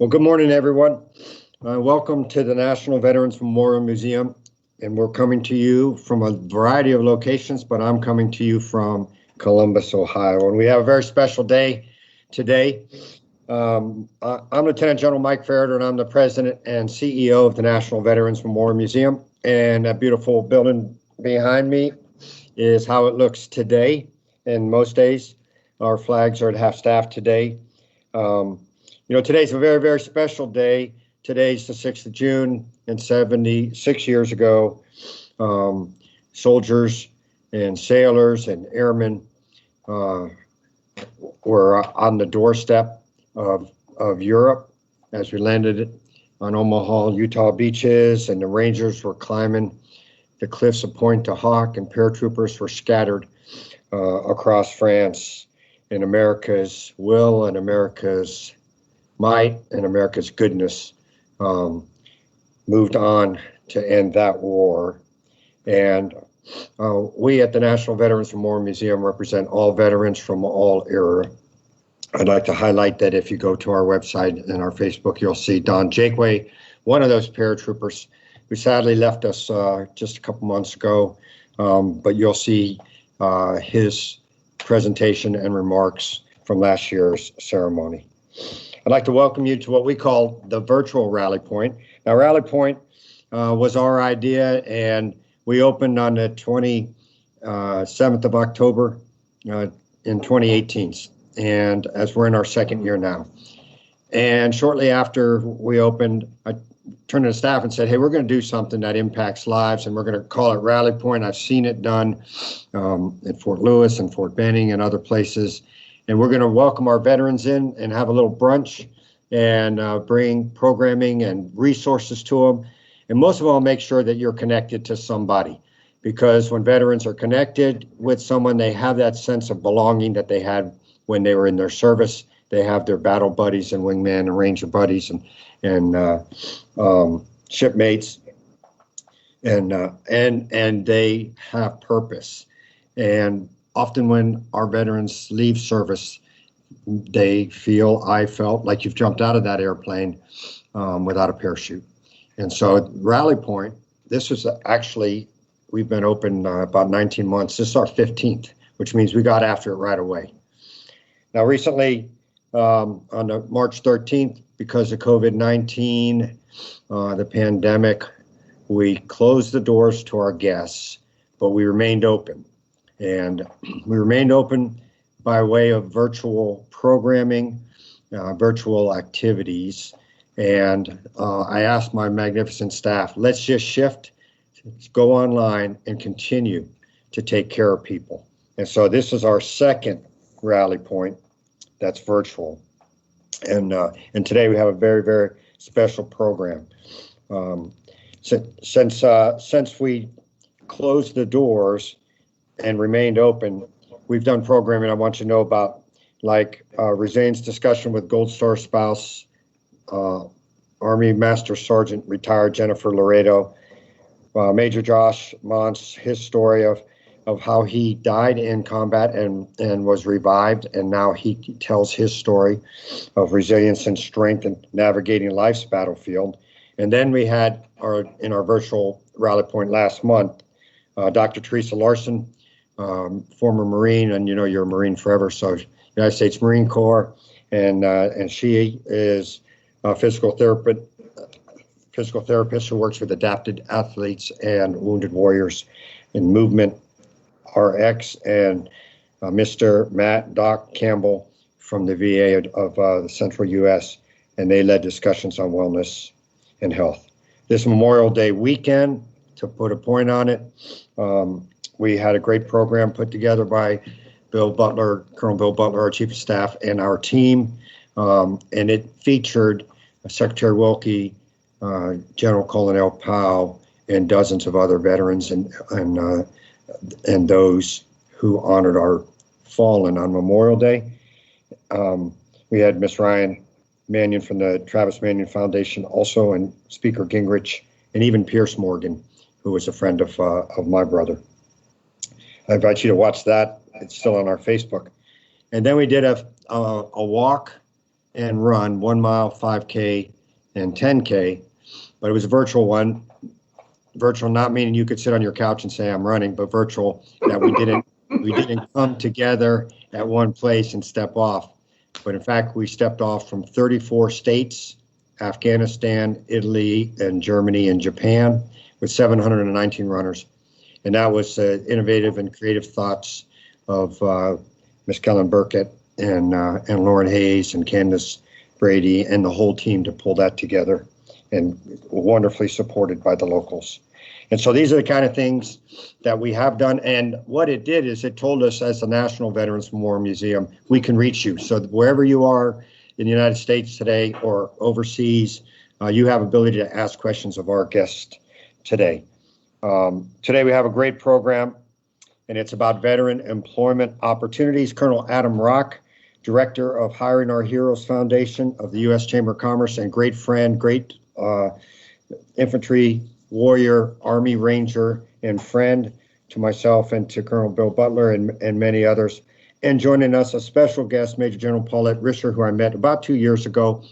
Well, good morning, everyone. Welcome to the National Veterans Memorial Museum. And we're coming to you from a variety of locations, but I'm coming to you from Columbus, Ohio. And we have a very special day today. I'm Lieutenant General Mike Farrader, and I'm the President and CEO of the National Veterans Memorial Museum. And that beautiful building behind me is how it looks today. And most days, our flags are at half-staff today. Today's a very, very special day. Today's the 6th of June, and 76 years ago, soldiers and sailors and airmen were on the doorstep of Europe as we landed on Omaha, Utah beaches, and the Rangers were climbing the cliffs of Pointe du Hoc, and paratroopers were scattered across France in America's will and America's might and America's goodness. Moved on to end that war. And we at the National Veterans Memorial Museum represent all veterans from all era. I'd like to highlight that if you go to our website and our Facebook, you'll see Don Jakeway, one of those paratroopers who sadly left us just a couple months ago. But you'll see his presentation and remarks from last year's ceremony. I'd like to welcome you to what we call the virtual Rally Point. Now, Rally Point was our idea, and we opened on the 27th of October in 2018, and as we're in our second year now. And shortly after we opened, I turned to the staff and said, hey, we're going to do something that impacts lives, and we're going to call it Rally Point. I've seen it done at Fort Lewis and Fort Benning and other places. And we're going to welcome our veterans in and have a little brunch and bring programming and resources to them. And most of all, make sure that you're connected to somebody. Because when veterans are connected with someone, they have that sense of belonging that they had when they were in their service. They have their battle buddies and wingman and ranger buddies and shipmates. And they have purpose. And often when our veterans leave service, I felt like you've jumped out of that airplane without a parachute. And so Rally Point, this was actually, we've been open about 19 months. This is our 15th, which means we got after it right away. Now, recently, on March 13th, because of COVID-19, the pandemic, we closed the doors to our guests, but we remained open. And we remained open by way of virtual programming, virtual activities. And I asked my magnificent staff, let's just shift, go online, and continue to take care of people. And so this is our second Rally Point that's virtual. And today we have a very, very special program. Since we closed the doors and remained open, we've done programming I want you to know about, like resilience discussion with Gold Star spouse, Army Master Sergeant retired Jennifer Laredo, Major Josh Mont's, his story of how he died in combat and was revived, and now he tells his story of resilience and strength in navigating life's battlefield. And then we had in our virtual Rally Point last month, Dr. Theresa Larson, former Marine, and you're a Marine forever, so United States Marine Corps, and she is a physical therapist who works with adapted athletes and wounded warriors in movement RX, and Mr. Matt Doc Campbell from the VA of the Central U.S., and they led discussions on wellness and health. This Memorial Day weekend, to put a point on it, we had a great program put together by Bill Butler, Colonel Bill Butler, our Chief of Staff, and our team. And it featured Secretary Wilkie, General Colonel Powell, and dozens of other veterans and those who honored our fallen on Memorial Day. We had Miss Ryan Mannion from the Travis Mannion Foundation also, and Speaker Gingrich, and even Pierce Morgan, who was a friend of my brother. I invite you to watch that. It's still on our Facebook. And then we did a walk and run 1 mile, 5K, and 10K, but it was a virtual one. Virtual not meaning you could sit on your couch and say I'm running, but virtual that we didn't come together at one place and step off. But in fact, we stepped off from 34 states, Afghanistan, Italy, and Germany and Japan, with 719 runners. And that was innovative and creative thoughts of Miss Kellen Burkett and Lauren Hayes and Candace Brady and the whole team to pull that together, and wonderfully supported by the locals. And so these are the kind of things that we have done. And what it did is it told us, as the National Veterans Memorial Museum, we can reach you. So wherever you are in the United States today or overseas, you have ability to ask questions of our guest today. Today we have a great program, and it's about veteran employment opportunities. Colonel Adam Rocke, Director of Hiring Our Heroes Foundation of the U.S. Chamber of Commerce, and great friend, great infantry warrior, Army Ranger, and friend to myself and to Colonel Bill Butler and many others. And joining us, a special guest, Major General Paulette Risher, who I met about 2 years ago.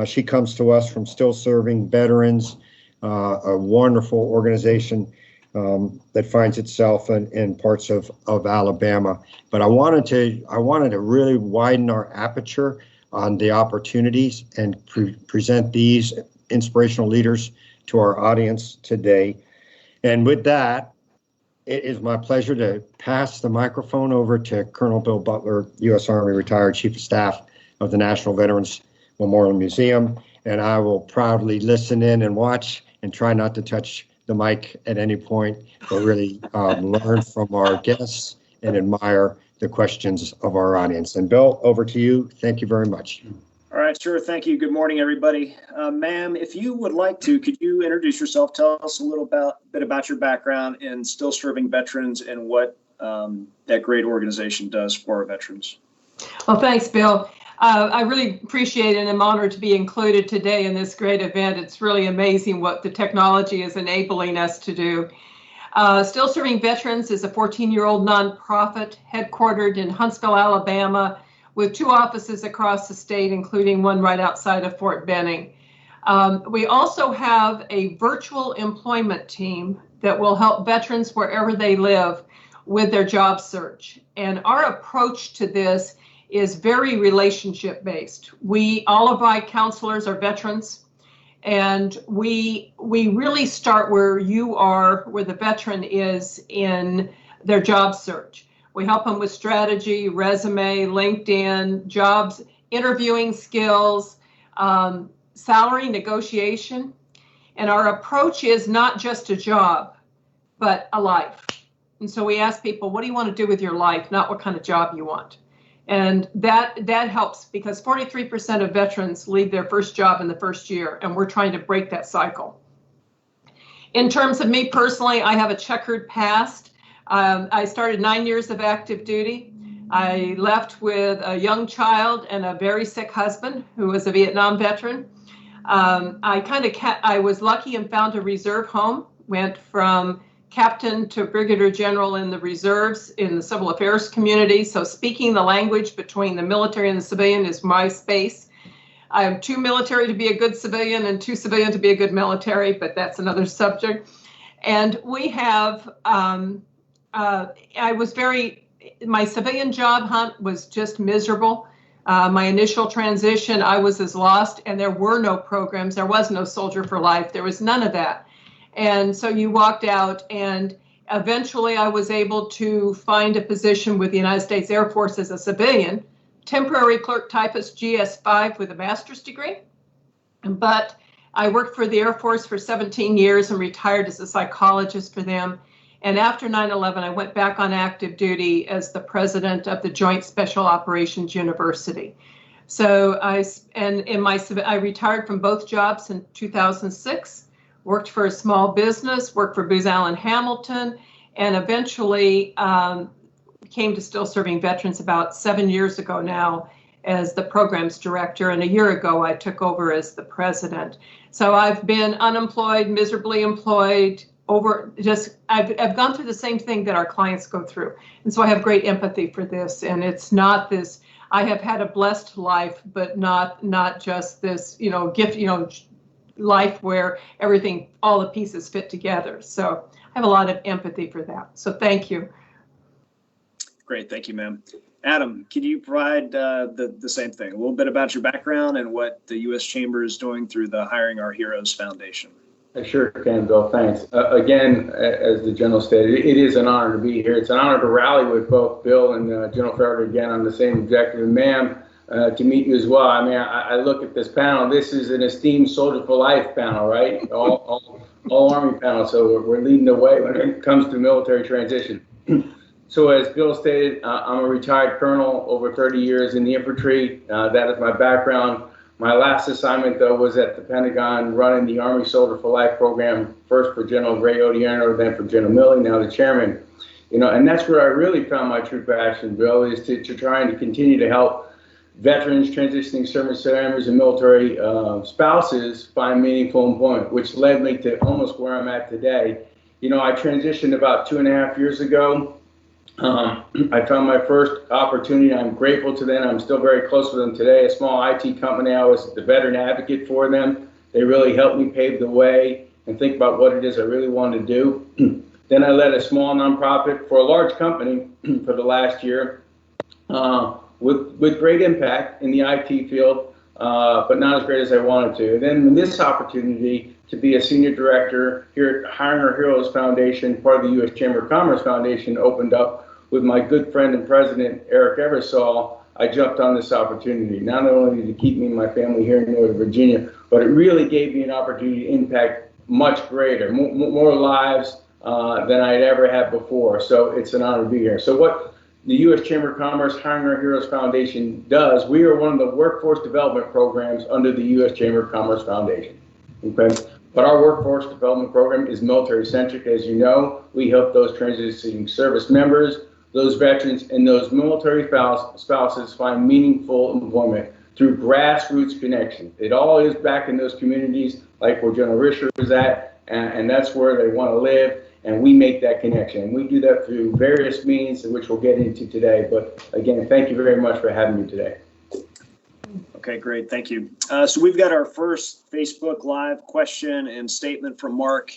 She comes to us from Still Serving Veterans, a wonderful organization that finds itself in parts of Alabama. But I wanted to really widen our aperture on the opportunities and present these inspirational leaders to our audience today. And with that, it is my pleasure to pass the microphone over to Colonel Bill Butler, U.S. Army retired Chief of Staff of the National Veterans Memorial Museum. And I will proudly listen in and watch and try not to touch the mic at any point, but really learn from our guests and admire the questions of our audience. And Bill, over to you. Thank you very much. All right, sure. Thank you. Good morning, everybody. Ma'am, if you would like to, could you introduce yourself? Tell us a little bit about your background in Still Serving Veterans and what that great organization does for our veterans. Well, thanks, Bill. I really appreciate and am honored to be included today in this great event. It's really amazing what the technology is enabling us to do. Still Serving Veterans is a 14-year-old nonprofit headquartered in Huntsville, Alabama, with 2 offices across the state, including one right outside of Fort Benning. We also have a virtual employment team that will help veterans wherever they live with their job search. And our approach to this is very relationship based. All of my counselors are veterans, and we really start where you are, where the veteran is in their job search. We help them with strategy, resume, LinkedIn, jobs, interviewing skills, salary negotiation. And our approach is not just a job, but a life. And so we ask people, what do you want to do with your life, not what kind of job you want? And that helps, because 43% of veterans leave their first job in the first year, and we're trying to break that cycle. In terms of me personally, I have a checkered past. I started 9 years of active duty. I left with a young child and a very sick husband who was a Vietnam veteran. I was lucky and found a reserve home, went from captain to brigadier general in the reserves in the civil affairs community. So speaking the language between the military and the civilian is my space. I am too military to be a good civilian and too civilian to be a good military, but that's another subject. And we have, my civilian job hunt was just miserable. My initial transition, I was as lost, and there were no programs. There was no Soldier for Life. There was none of that. And so you walked out, and eventually I was able to find a position with the United States Air Force as a civilian, temporary clerk typist GS5 with a master's degree. But I worked for the Air Force for 17 years and retired as a psychologist for them. And after 9/11, I went back on active duty as the president of the Joint Special Operations University. So I retired from both jobs in 2006, worked for a small business, worked for Booz Allen Hamilton, and eventually came to Still Serving Veterans about 7 years ago now as the programs director. And a year ago, I took over as the president. So I've been unemployed, miserably employed, I've gone through the same thing that our clients go through. And so I have great empathy for this. And it's not this, I have had a blessed life, but not just this, gift, life where everything, all the pieces fit together. So I have a lot of empathy for that. So thank you. Great, thank you, ma'am. Adam, can you provide the same thing, a little bit about your background and what the U.S. Chamber is doing through the Hiring Our Heroes Foundation? I sure can, Bill. Thanks. Again, as the General stated, it is an honor to be here. It's an honor to rally with both Bill and General Farragut again on the same objective. And ma'am, to meet you as well. I mean, I look at this panel. This is an esteemed Soldier for Life panel, right? All Army panel. So we're leading the way when it comes to military transition. So as Bill stated, I'm a retired colonel, over 30 years in the infantry. That is my background. My last assignment, though, was at the Pentagon running the Army Soldier for Life program, first for General Gray Odierno, then for General Milley, now the chairman. And that's where I really found my true passion, Bill, is to trying to continue to help veterans, transitioning service members, and military spouses find meaningful employment, which led me to almost where I'm at today. I transitioned about 2.5 years ago. I found my first opportunity. I'm grateful to them. I'm still very close with them today. A small IT company. I was the veteran advocate for them. They really helped me pave the way and think about what it is I really wanted to do. Then I led a small nonprofit for a large company for the last year with great impact in the IT field, but not as great as I wanted to. And then this opportunity to be a senior director here at Hiring Our Heroes Foundation, part of the U.S. Chamber of Commerce Foundation, opened up with my good friend and president, Eric Eversole. I jumped on this opportunity, not only to keep me and my family here in Northern Virginia, but it really gave me an opportunity to impact much greater, more lives than I'd ever had before. So it's an honor to be here. So what the U.S. Chamber of Commerce Hiring Our Heroes Foundation does, we are one of the workforce development programs under the U.S. Chamber of Commerce Foundation. Okay? But our workforce development program is military-centric, as you know. We help those transitioning service members, those veterans, and those military spouses find meaningful employment through grassroots connection. It all is back in those communities, like where General Risher was at, and that's where they want to live, and we make that connection. And we do that through various means, which we'll get into today. But again, thank you very much for having me today. Okay, great. Thank you. So we've got our first Facebook Live question and statement from Mark,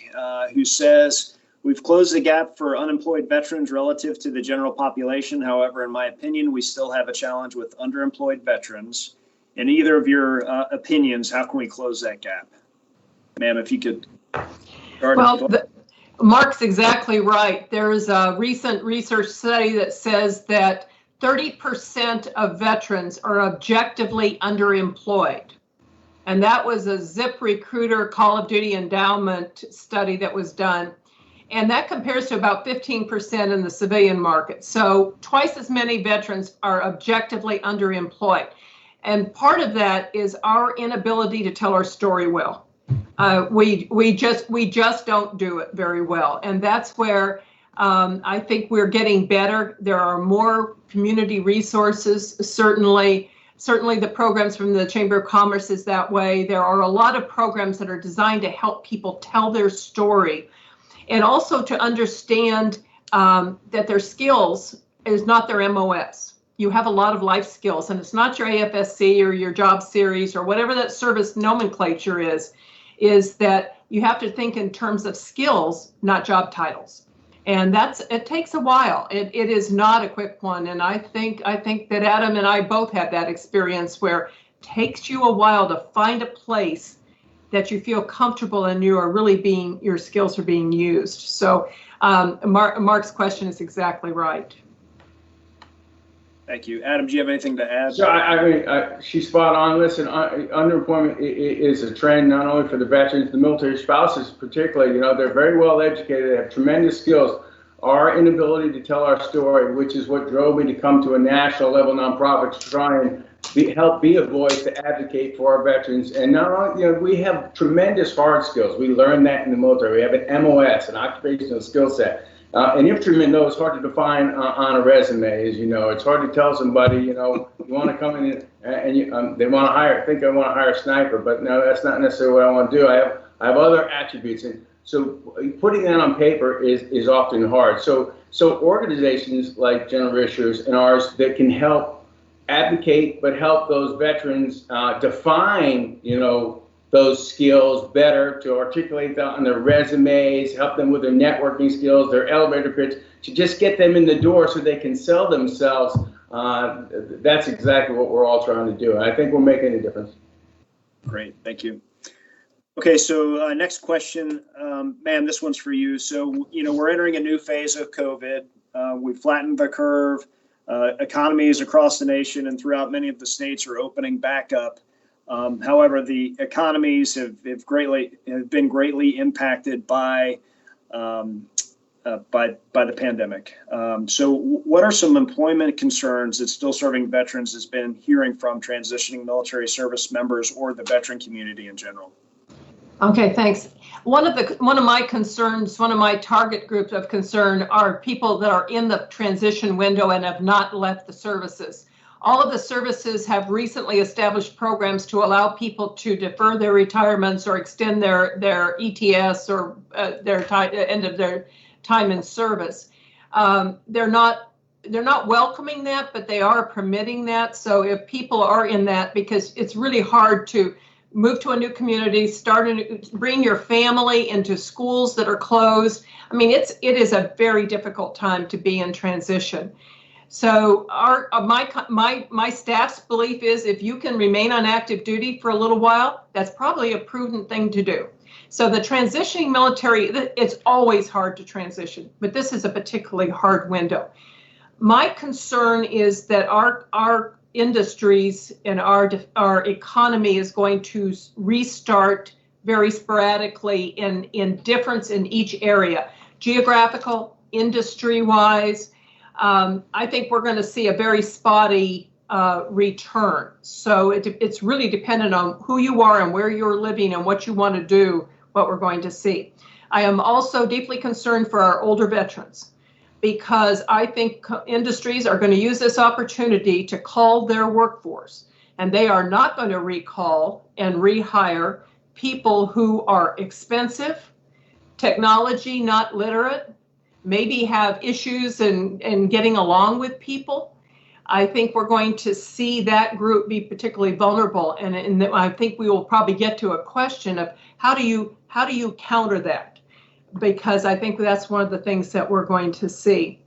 who says, we've closed the gap for unemployed veterans relative to the general population. However, in my opinion, we still have a challenge with underemployed veterans. In either of your opinions, how can we close that gap? Ma'am, if you could start. Well, Mark's exactly right. There's a recent research study that says that 30% of veterans are objectively underemployed. And that was a ZipRecruiter Call of Duty endowment study that was done. And that compares to about 15% in the civilian market. So twice as many veterans are objectively underemployed. And part of that is our inability to tell our story well. We just don't do it very well. And that's where I think we're getting better. There are more community resources. Certainly the programs from the Chamber of Commerce is that way. There are a lot of programs that are designed to help people tell their story, and also to understand that their skills is not their MOS. You have a lot of life skills, and it's not your AFSC or your job series or whatever that service nomenclature is that you have to think in terms of skills, not job titles. And it takes a while. It is not a quick one. And I think that Adam and I both had that experience where it takes you a while to find a place that you feel comfortable and you are really your skills are being used. So Mark's question is exactly right. Thank you. Adam, do you have anything to add? So I mean, she's spot on. Listen, underemployment is a trend not only for the veterans, the military spouses particularly. They're very well educated, they have tremendous skills. Our inability to tell our story, which is what drove me to come to a national level nonprofit to try and help be a voice to advocate for our veterans. And now, we have tremendous hard skills. We learned that in the military. We have an MOS, an occupational skill set. An infantryman, though, is hard to define on a resume, as you know. It's hard to tell somebody, you want to come in and they want to think I want to hire a sniper, but no, that's not necessarily what I want to do. I have other attributes, and so putting that on paper is often hard. So organizations like General Risher's and ours that can help advocate, but help those veterans define, those skills better, to articulate that on their resumes, help them with their networking skills, their elevator pitch, to just get them in the door so they can sell themselves. That's exactly what we're all trying to do. And I think we're making a difference. Great, thank you. Okay, so next question, ma'am, this one's for you. So, we're entering a new phase of COVID. We've flattened the curve. Economies across the nation and throughout many of the states are opening back up. However, the economies have been greatly impacted by the pandemic. So what are some employment concerns that Still Serving Veterans has been hearing from transitioning military service members or the veteran community in general? Okay, thanks. One of my concerns, one of my target groups of concern are people that are in the transition window and have not left the services. All of the services have recently established programs to allow people to defer their retirements or extend their ETS or end of their time in service. They're not welcoming that, but they are permitting that. So if people are in that, because it's really hard to move to a new community, bring your family into schools that are closed. I mean, it is a very difficult time to be in transition. So my staff's belief is if you can remain on active duty for a little while, that's probably a prudent thing to do. So the transitioning military, it's always hard to transition, but this is a particularly hard window. My concern is that our industries and our economy is going to restart very sporadically in difference in each area, geographical, industry-wise. I think we're going to see a very spotty return. So it's really dependent on who you are and where you're living and what you want to do, what we're going to see. I am also deeply concerned for our older veterans, because I think industries are going to use this opportunity to cull their workforce, and they are not going to recall and rehire people who are expensive, technology not literate, maybe have issues in getting along with people. I think we're going to see that group be particularly vulnerable, and I think we will probably get to a question of how do you counter that? Because I think that's one of the things that we're going to see.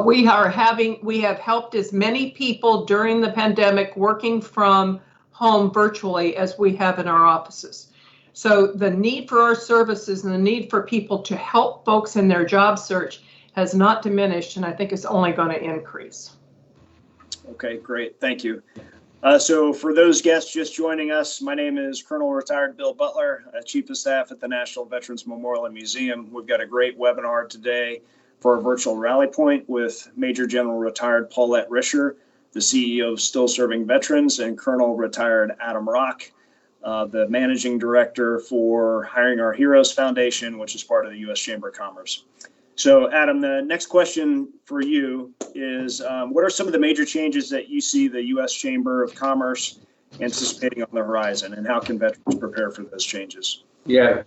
We have helped as many people during the pandemic working from home virtually as we have in our offices. So the need for our services and the need for people to help folks in their job search has not diminished, and I think it's only going to increase. Okay, great. Thank you. So for those guests just joining us, my name is Colonel Retired Bill Butler, Chief of Staff at the National Veterans Memorial and Museum. We've got a great webinar today for our virtual rally point with Major General Retired Paulette Risher, the CEO of Still Serving Veterans, and Colonel Retired Adam Rocke, the Managing Director for Hiring Our Heroes Foundation, which is part of the U.S. Chamber of Commerce. So, Adam, the next question for you is, what are some of the major changes that you see the U.S. Chamber of Commerce anticipating on the horizon, and how can veterans prepare for those changes? Yeah,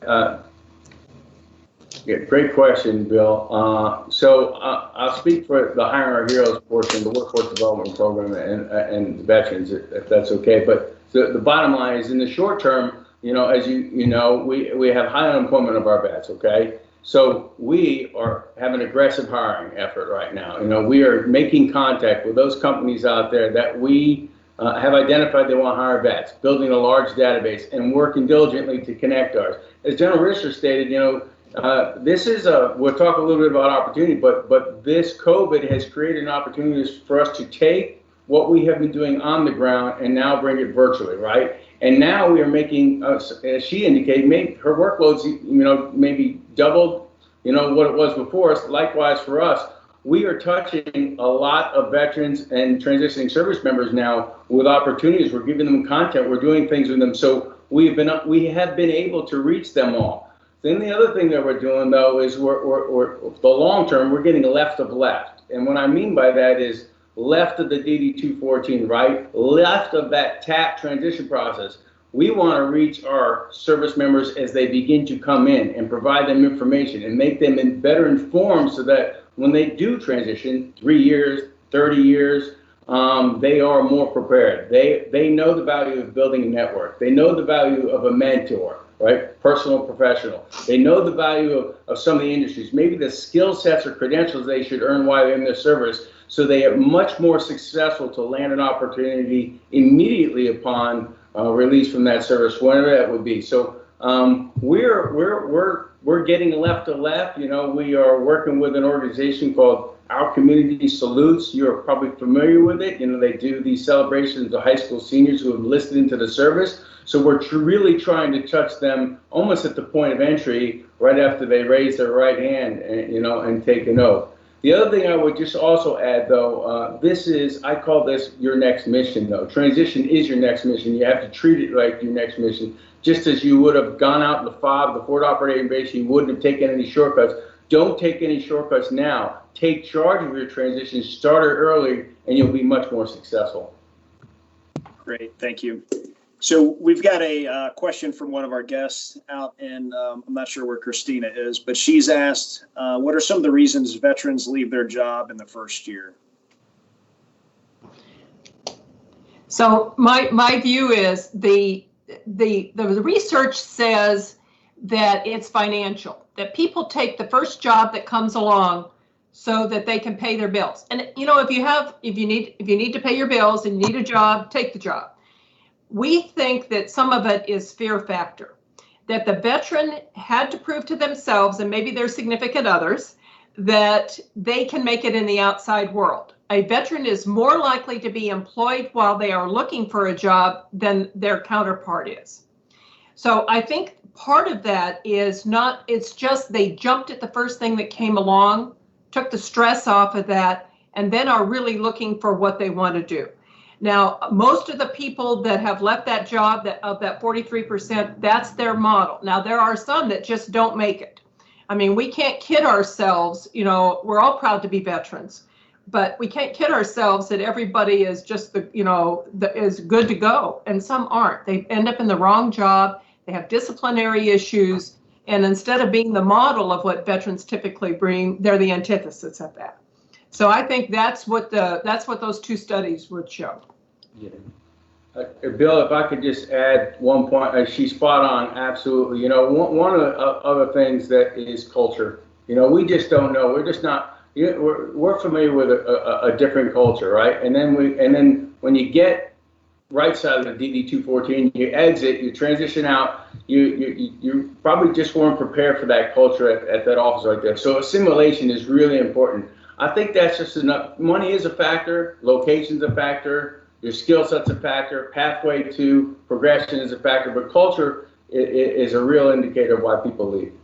great question, Bill. So I'll speak for the Hiring Our Heroes portion, the Workforce Development Program, and veterans, if that's okay. But the bottom line is, in the short term, as you know, we have high unemployment of our vets, okay? So we have an aggressive hiring effort right now. We are making contact with those companies out there that we have identified they want to hire vets, building a large database and working diligently to connect ours. As General Risher stated, this is we'll talk a little bit about opportunity, but this COVID has created an opportunity for us to take what we have been doing on the ground and now bring it virtually, right? And now we are making, as she indicated, her workloads, maybe doubled, what it was before us. Likewise for us, we are touching a lot of veterans and transitioning service members now with opportunities. We're giving them content. We're doing things with them. So we have been able to reach them all. Then the other thing that we're doing, though, is we're the long term, we're getting left of left. And what I mean by that is left of the DD-214, right? Left of that TAP transition process. We want to reach our service members as they begin to come in and provide them information and make them better informed so that when they do transition, 3 years, 30 years, they are more prepared. They know the value of building a network. They know the value of a mentor, right? Personal, professional. They know the value of some of the industries, maybe the skill sets or credentials they should earn while they're in their service, so they are much more successful to land an opportunity immediately upon release from that service, whatever that would be. So we're getting left to left. You know, we are working with an organization called Our Community Salutes. You're probably familiar with it. You know, they do these celebrations of high school seniors who have enlisted into the service. So we're really trying to touch them almost at the point of entry, right after they raise their right hand, and, you know, and take an oath. The other thing I would just also add, though, I call this your next mission, though. Transition is your next mission. You have to treat it like your next mission. Just as you would have gone out in the FOB, the Forward Operating Base, you wouldn't have taken any shortcuts. Don't take any shortcuts now. Take charge of your transition, start it early, and you'll be much more successful. Great, thank you. So we've got a question from one of our guests out in, I'm not sure where Christina is, but she's asked, what are some of the reasons veterans leave their job in the first year? So my view is the research says that it's financial, that people take the first job that comes along so that they can pay their bills. And you know, if you need to pay your bills and you need a job, take the job. We think that some of it is fear factor, that the veteran had to prove to themselves and maybe their significant others that they can make it in the outside world. A veteran is more likely to be employed while they are looking for a job than their counterpart is. So I think part of that is not, it's just they jumped at the first thing that came along, took the stress off of that, and then are really looking for what they want to do. Now, most of the people that have left that job, of that 43%, that's their model. Now, there are some that just don't make it. I mean, we can't kid ourselves, you know, we're all proud to be veterans, but we can't kid ourselves that everybody is just, is good to go, and some aren't. They end up in the wrong job, they have disciplinary issues, and instead of being the model of what veterans typically bring, they're the antithesis of that. So I think that's what those two studies would show. Yeah. Bill, if I could just add one point, she's spot on, absolutely. You know, one of the other things that is culture. You know, we just don't know. We're just not. We're familiar with a different culture, right? And then when you get right side of the DD-214, you exit, you transition out. You probably just weren't prepared for that culture at that office right there. So assimilation is really important. I think that's just enough. Money is a factor, location's a factor, your skill set's a factor, pathway to progression is a factor, but culture is a real indicator of why people leave.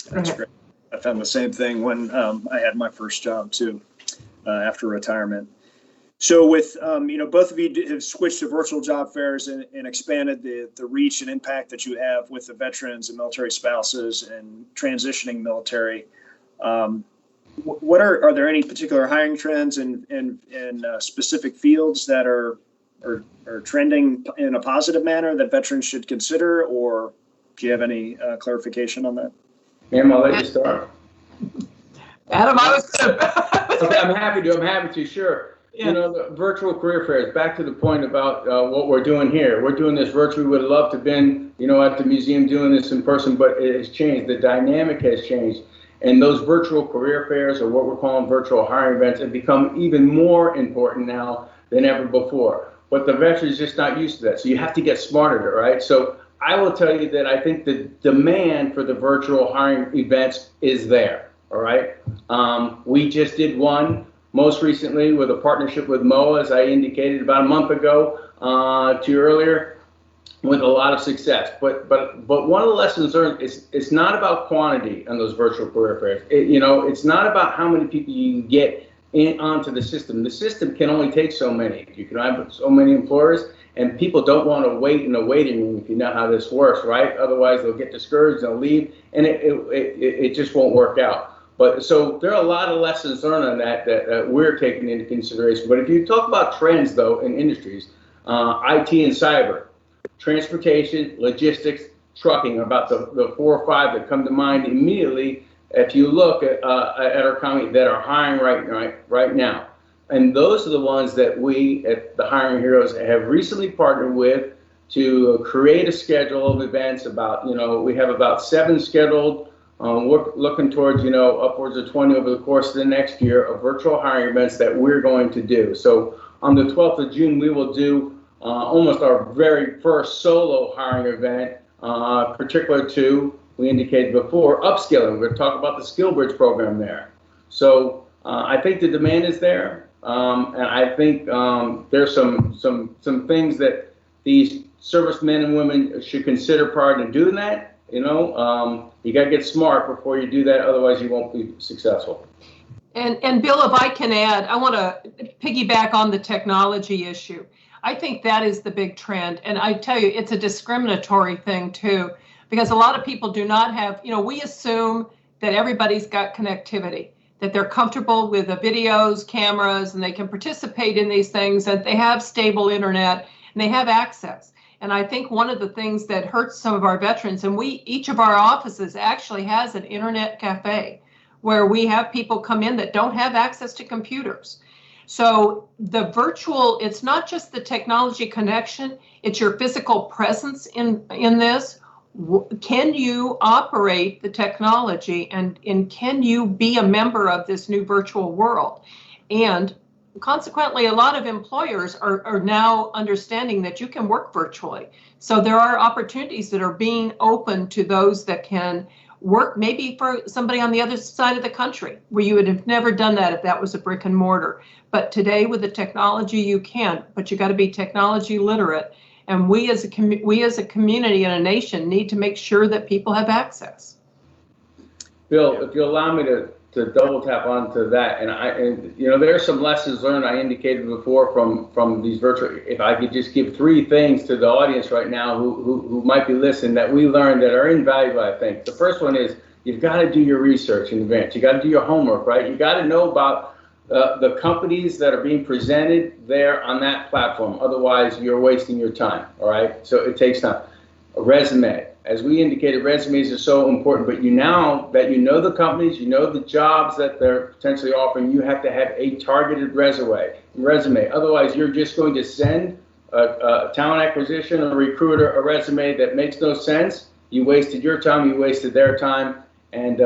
That's great. I found the same thing when I had my first job too, after retirement. So with, both of you have switched to virtual job fairs and expanded the reach and impact that you have with the veterans and military spouses and transitioning military. What are there any particular hiring trends in specific fields that are trending in a positive manner that veterans should consider, or do you have any clarification on that? Ma'am, I'll let you start. Adam, I was going to. Okay, I'm happy to, sure. Yeah. You know, the virtual career fairs, back to the point about what we're doing here. We're doing this virtually. We would love to have been, at the museum doing this in person, but it has changed. The dynamic has changed. And those virtual career fairs, or what we're calling virtual hiring events, have become even more important now than ever before. But the veteran is just not used to that. So you have to get smarter, right? So I will tell you that I think the demand for the virtual hiring events is there, all right? We just did one most recently with a partnership with MOA, as I indicated about a month ago to you earlier, with a lot of success. But one of the lessons learned is it's not about quantity on those virtual career fairs. It's not about how many people you can get onto the system. The system can only take so many. You can have so many employers, and people don't want to wait in a waiting room, if you know how this works, right? Otherwise, they'll get discouraged, they'll leave, and it just won't work out. But so there are a lot of lessons learned on that we're taking into consideration. But if you talk about trends, though, in industries, IT and cyber, transportation, logistics, trucking, about the 4 or 5 that come to mind immediately if you look at our company that are hiring right now. And those are the ones that we at the Hiring Heroes have recently partnered with to create a schedule of events. We have about 7 scheduled. We're looking towards, upwards of 20 over the course of the next year of virtual hiring events that we're going to do. So on the 12th of June, we will do almost our very first solo hiring event, particular to, we indicated before, upskilling. We're going to talk about the Skill Bridge program there. So I think the demand is there. And I think there's some things that these servicemen and women should consider prior to doing that. You got to get smart before you do that. Otherwise, you won't be successful. And Bill, if I can add, I want to piggyback on the technology issue. I think that is the big trend. And I tell you, it's a discriminatory thing, too, because a lot of people do not have, we assume that everybody's got connectivity, that they're comfortable with the videos, cameras, and they can participate in these things, that they have stable internet and they have access. And I think one of the things that hurts some of our veterans, and each of our offices actually has an internet cafe where we have people come in that don't have access to computers. So the virtual, it's not just the technology connection, it's your physical presence in this. Can you operate the technology and can you be a member of this new virtual world? And consequently, a lot of employers are now understanding that you can work virtually. So there are opportunities that are being open to those that can work maybe for somebody on the other side of the country where you would have never done that if that was a brick and mortar. But today with the technology, you can, but you got to be technology literate. And we as a community and a nation need to make sure that people have access. Bill, if you allow me to double tap onto that, and there are some lessons learned I indicated before from these virtual. If I could just give 3 things to the audience right now who might be listening that we learned that are invaluable, I think. The first one is you've got to do your research in advance. You got to do your homework, right? You got to know about the companies that are being presented there on that platform. Otherwise, you're wasting your time. All right. So it takes time. A resume. As we indicated, resumes are so important, but now that you know the companies, you know the jobs that they're potentially offering, you have to have a targeted resume. Otherwise, you're just going to send a talent acquisition or recruiter a resume that makes no sense. You wasted your time, you wasted their time, and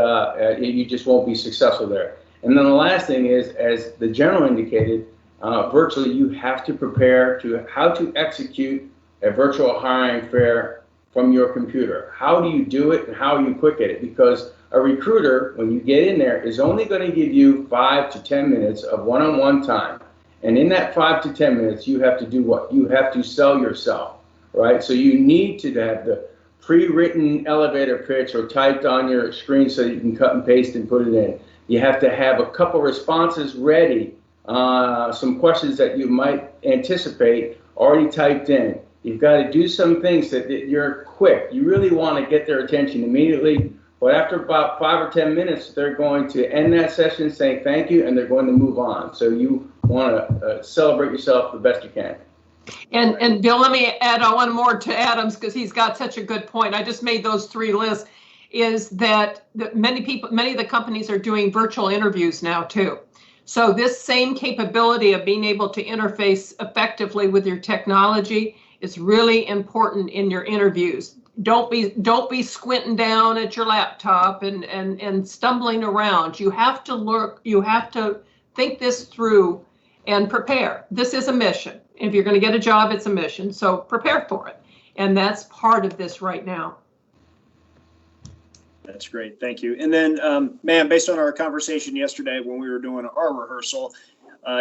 you just won't be successful there. And then the last thing is, as the general indicated, virtually you have to prepare to how to execute a virtual hiring fair from your computer. How do you do it and how are you quick at it? Because a recruiter, when you get in there, is only going to give you 5 to 10 minutes of one-on-one time. And in that 5 to 10 minutes, you have to do what? You have to sell yourself, right? So you need to have the pre-written elevator pitch or typed on your screen so you can cut and paste and put it in. You have to have a couple responses ready, some questions that you might anticipate already typed in. You've got to do some things that you're quick. You really want to get their attention immediately. But after about 5 or 10 minutes, they're going to end that session saying thank you, and they're going to move on. So you want to celebrate yourself the best you can. And Bill, let me add on one more to Adam's because he's got such a good point. I just made those 3 lists. Is that many of the companies are doing virtual interviews now too. So this same capability of being able to interface effectively with your technology is really important in your interviews. Don't be squinting down at your laptop and stumbling around. You have to look, you have to think this through and prepare. This is a mission. If you're going to get a job, it's a mission. So prepare for it. And that's part of this right now. That's great. Thank you. And then, ma'am, based on our conversation yesterday when we were doing our rehearsal,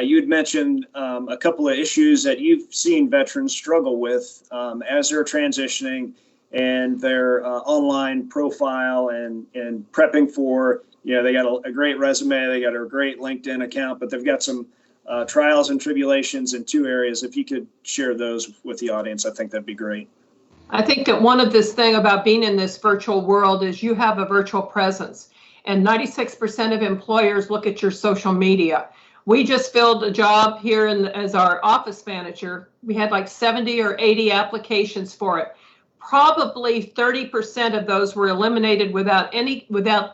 you had mentioned a couple of issues that you've seen veterans struggle with as they're transitioning and their online profile and prepping for, they got a great resume, they got a great LinkedIn account, but they've got some trials and tribulations in 2 areas. If you could share those with the audience, I think that'd be great. I think that one of this thing about being in this virtual world is you have a virtual presence, and 96% of employers look at your social media. We just filled a job here as our office manager. We had like 70 or 80 applications for it. Probably 30% of those were eliminated without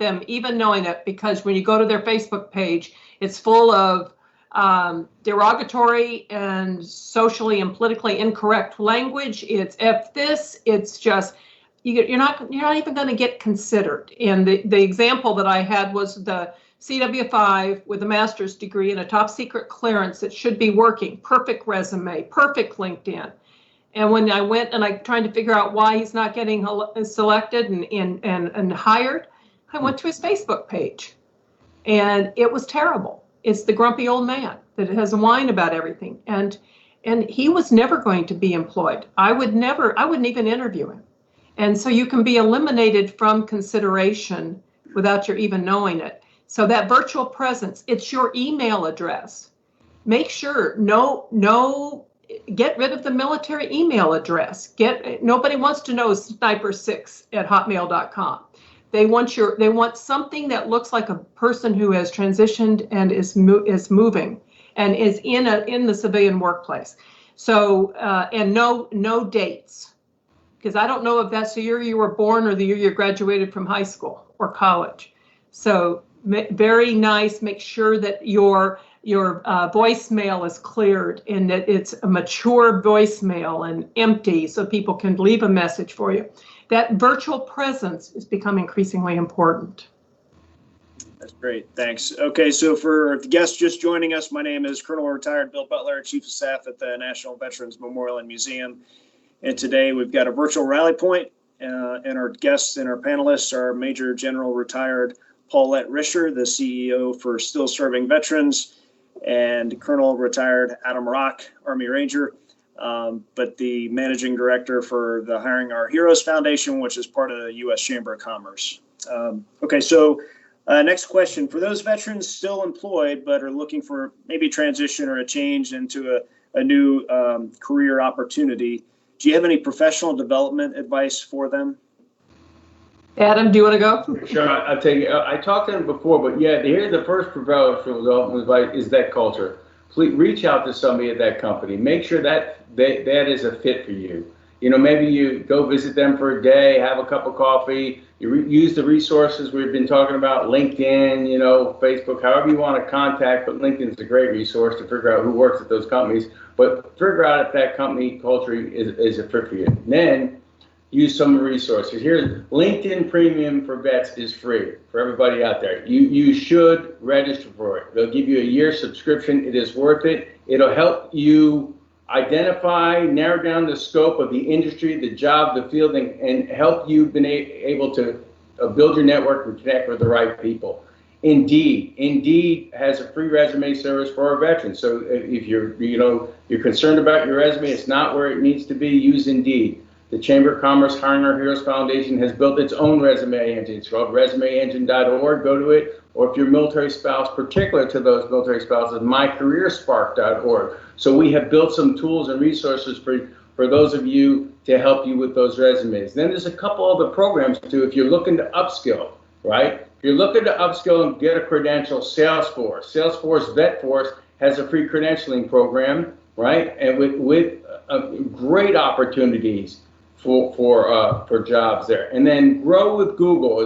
them even knowing it, because when you go to their Facebook page, it's full of derogatory and socially and politically incorrect language. It's F this. It's just you're not even going to get considered. And the example that I had was the CW5 with a master's degree and a top secret clearance that should be working, perfect resume, perfect LinkedIn. And when I went and I tried to figure out why he's not getting selected and hired, I went to his Facebook page, and it was terrible. It's the grumpy old man that has a whine about everything, and he was never going to be employed. I wouldn't even interview him. And so you can be eliminated from consideration without your even knowing it. So that virtual presence, it's your email address. Make sure, get rid of the military email address. Nobody wants to know sniper6@hotmail.com. They want something that looks like a person who has transitioned and is moving and is in the civilian workplace. So and no dates, because I don't know if that's the year you were born or the year you graduated from high school or college. So very nice. Make sure that your voicemail is cleared and that it's a mature voicemail and empty so people can leave a message for you. That virtual presence is becoming increasingly important. That's great. Thanks. Okay, so for the guests just joining us, my name is Colonel Retired Bill Butler, Chief of Staff at the National Veterans Memorial and Museum. And today we've got a virtual rally point, and our guests and our panelists are Major General Retired Paulette Risher, the CEO for Still Serving Veterans, and Colonel Retired Adam Rocke, Army Ranger, but the Managing Director for the Hiring Our Heroes Foundation, which is part of the U.S. Chamber of Commerce. Okay, so next question. For those veterans still employed but are looking for maybe transition or a change into a new career opportunity, do you have any professional development advice for them? Adam, do you want to go? Sure, I'll take it. I talked to him before, but yeah, here's the first professional development advice is that culture. Please reach out to somebody at that company. Make sure that is a fit for you. You know, maybe you go visit them for a day, have a cup of coffee. You use the resources we've been talking about, LinkedIn, you know, Facebook, however you want to contact. But LinkedIn is a great resource to figure out who works at those companies. But figure out if that company culture is a fit for you. And then use some resources. Here's LinkedIn Premium for Vets is free for everybody out there. You should register for it. They'll give you a year subscription. It is worth it. It'll help you identify, narrow down the scope of the industry, the job, the field, and help you be able to build your network and connect with the right people. Indeed has a free resume service for our veterans. So if you're concerned about your resume, it's not where it needs to be, use Indeed. The Chamber of Commerce Hiring Our Heroes Foundation has built its own resume engine. It's called resumeengine.org. Go to it. Or if you're a military spouse, particular to those military spouses, mycareerspark.org. So we have built some tools and resources for those of you to help you with those resumes. Then there's a couple other programs too if you're looking to upskill, right? If you're looking to upskill and get a credential, Salesforce VetForce has a free credentialing program, right? And with great opportunities for jobs there. And then Grow with Google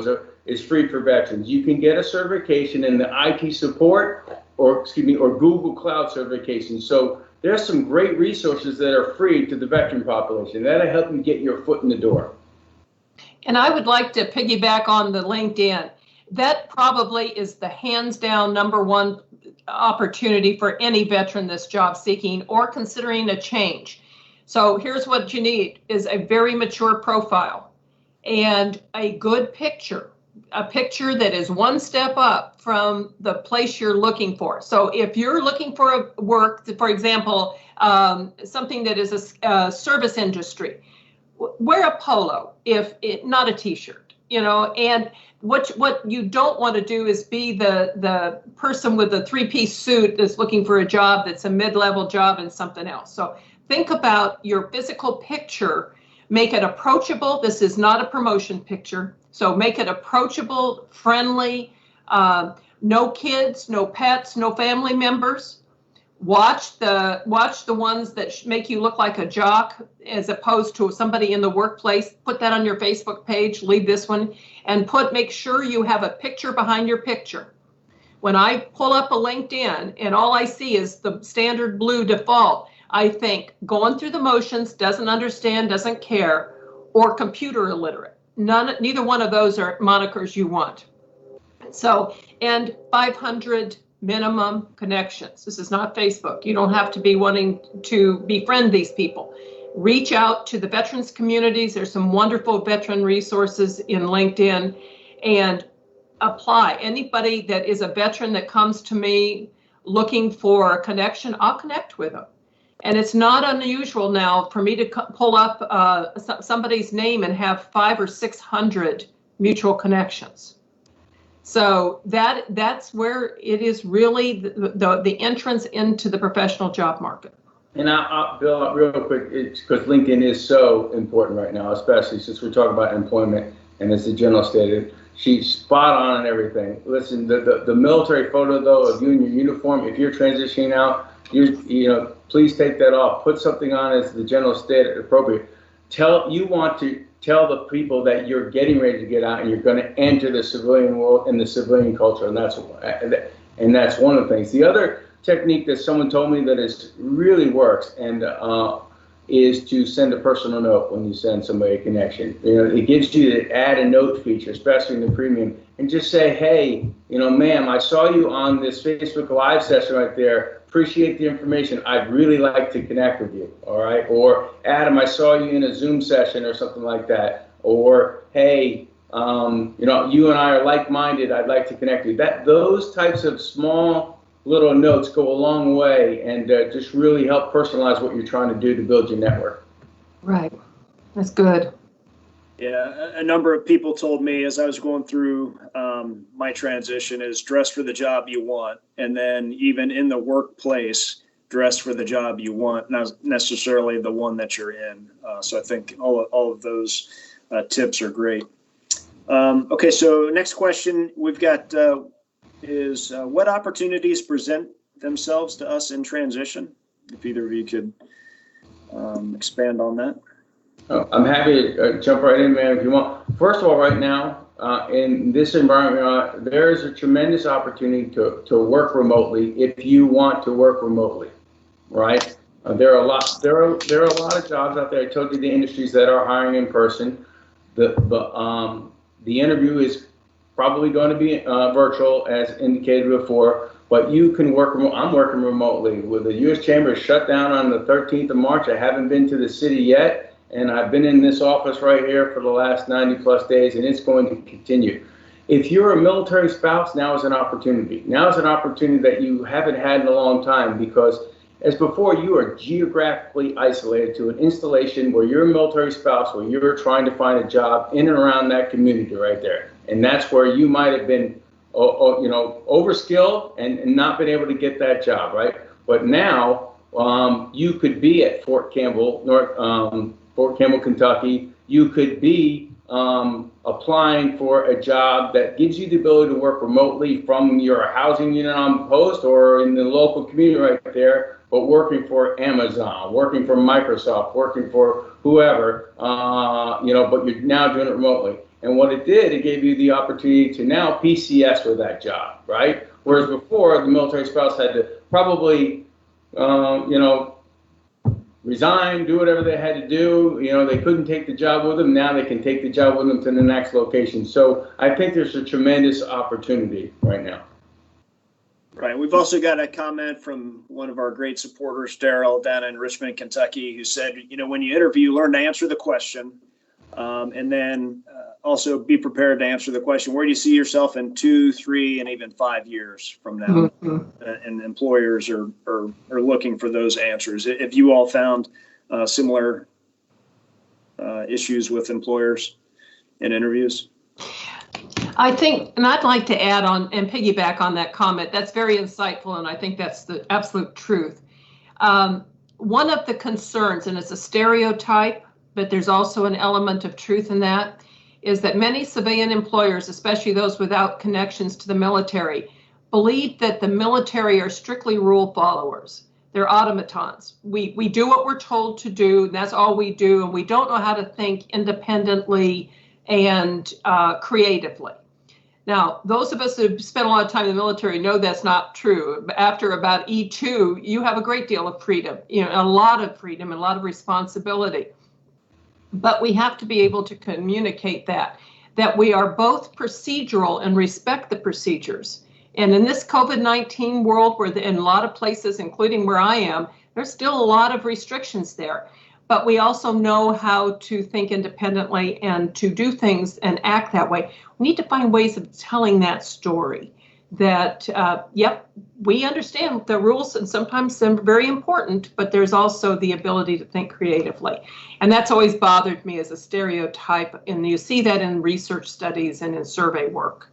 is free for veterans. You can get a certification in the IT support or Google Cloud certification. So there's some great resources that are free to the veteran population. That'll help you get your foot in the door. And I would like to piggyback on the LinkedIn. That probably is the hands down #1 opportunity for any veteran that's job seeking or considering a change. So here's what you need is a very mature profile and a good picture, a picture that is one step up from the place you're looking for. So if you're looking for a work, for example, something that is a service industry, wear a polo, not a t-shirt, and what you don't want to do is be the person with the 3-piece suit that's looking for a job that's a mid-level job and something else. So think about your physical picture, make it approachable. This is not a promotion picture. So make it approachable, friendly, no kids, no pets, no family members. Watch the ones that make you look like a jock as opposed to somebody in the workplace. Put that on your Facebook page, leave this one, and make sure you have a picture behind your picture. When I pull up a LinkedIn and all I see is the standard blue default, I think going through the motions, doesn't understand, doesn't care, or computer illiterate. Neither one of those are monikers you want. So, and 500 minimum connections. This is not Facebook. You don't have to be wanting to befriend these people. Reach out to the veterans communities. There's some wonderful veteran resources in LinkedIn, and apply. Anybody that is a veteran that comes to me looking for a connection, I'll connect with them. And it's not unusual now for me to pull up somebody's name and have 500 or 600 mutual connections. So that's where it is really the entrance into the professional job market. And Bill, real quick, it's because LinkedIn is so important right now, especially since we're talking about employment, and as the general stated, she's spot on and everything. Listen, the military photo though of you in your uniform, if you're transitioning out, please take that off. Put something on as the general stated appropriate. You want to tell the people that you're getting ready to get out and you're going to enter the civilian world and the civilian culture, and that's one of the things. The other technique that someone told me that is really works and is to send a personal note when you send somebody a connection. It gives you the add a note feature, especially in the premium, and just say, hey, ma'am, I saw you on this Facebook Live session right there. Appreciate the information. I'd really like to connect with you. All right. Or Adam, I saw you in a Zoom session or something like that. Or, hey, you and I are like-minded. I'd like to connect with you. Those types of small little notes go a long way and just really help personalize what you're trying to do to build your network. Right. That's good. Yeah, a number of people told me as I was going through my transition is dress for the job you want. And then even in the workplace, dress for the job you want, not necessarily the one that you're in. So I think all of those tips are great. Okay, so next question we've got is what opportunities present themselves to us in transition? If either of you could expand on that. I'm happy to jump right in, man, if you want. First of all, right now, in this environment, there is a tremendous opportunity to work remotely if you want to work remotely, right? There are a lot of jobs out there. I told you the industries that are hiring in person. The interview is probably going to be virtual, as indicated before, but you can work remote. I'm working remotely. With the U.S. Chamber shut down on the 13th of March, I haven't been to the city yet. And I've been in this office right here for the last 90 plus days, and it's going to continue. If you're a military spouse, now is an opportunity. Now is an opportunity that you haven't had in a long time, because as before, you are geographically isolated to an installation where you're a military spouse, where you're trying to find a job in and around that community right there. And that's where you might have been, overskilled and not been able to get that job, right? But now you could be at Fort Campbell, Kentucky. You could be applying for a job that gives you the ability to work remotely from your housing unit on post or in the local community right there, but working for Amazon, working for Microsoft, working for whoever, but you're now doing it remotely. And what it did, it gave you the opportunity to now PCS with that job, right? Whereas before, the military spouse had to probably, resign, do whatever they had to do. They couldn't take the job with them. Now they can take the job with them to the next location. So I think there's a tremendous opportunity right now. Right. We've also got a comment from one of our great supporters, Daryl, down in Richmond, Kentucky, who said, when you interview, learn to answer the question, and then also be prepared to answer the question, where do you see yourself in 2, 3, and even 5 years from now? Mm-hmm. And employers are looking for those answers. Have you all found similar issues with employers in interviews? I think, and I'd like to add on and piggyback on that comment. That's very insightful, and I think that's the absolute truth. One of the concerns, and it's a stereotype, but there's also an element of truth in that, is that many civilian employers, especially those without connections to the military, believe that the military are strictly rule followers. They're automatons. We do what we're told to do, and that's all we do, and we don't know how to think independently and creatively. Now, those of us who spent a lot of time in the military know that's not true. After about E2, you have a great deal of freedom, a lot of freedom and a lot of responsibility. But we have to be able to communicate that we are both procedural and respect the procedures. And in this COVID-19 world, where in a lot of places, including where I am, there's still a lot of restrictions there. But we also know how to think independently and to do things and act that way. We need to find ways of telling that story that, yep, we understand the rules and sometimes they're very important, but there's also the ability to think creatively. And that's always bothered me as a stereotype. And you see that in research studies and in survey work.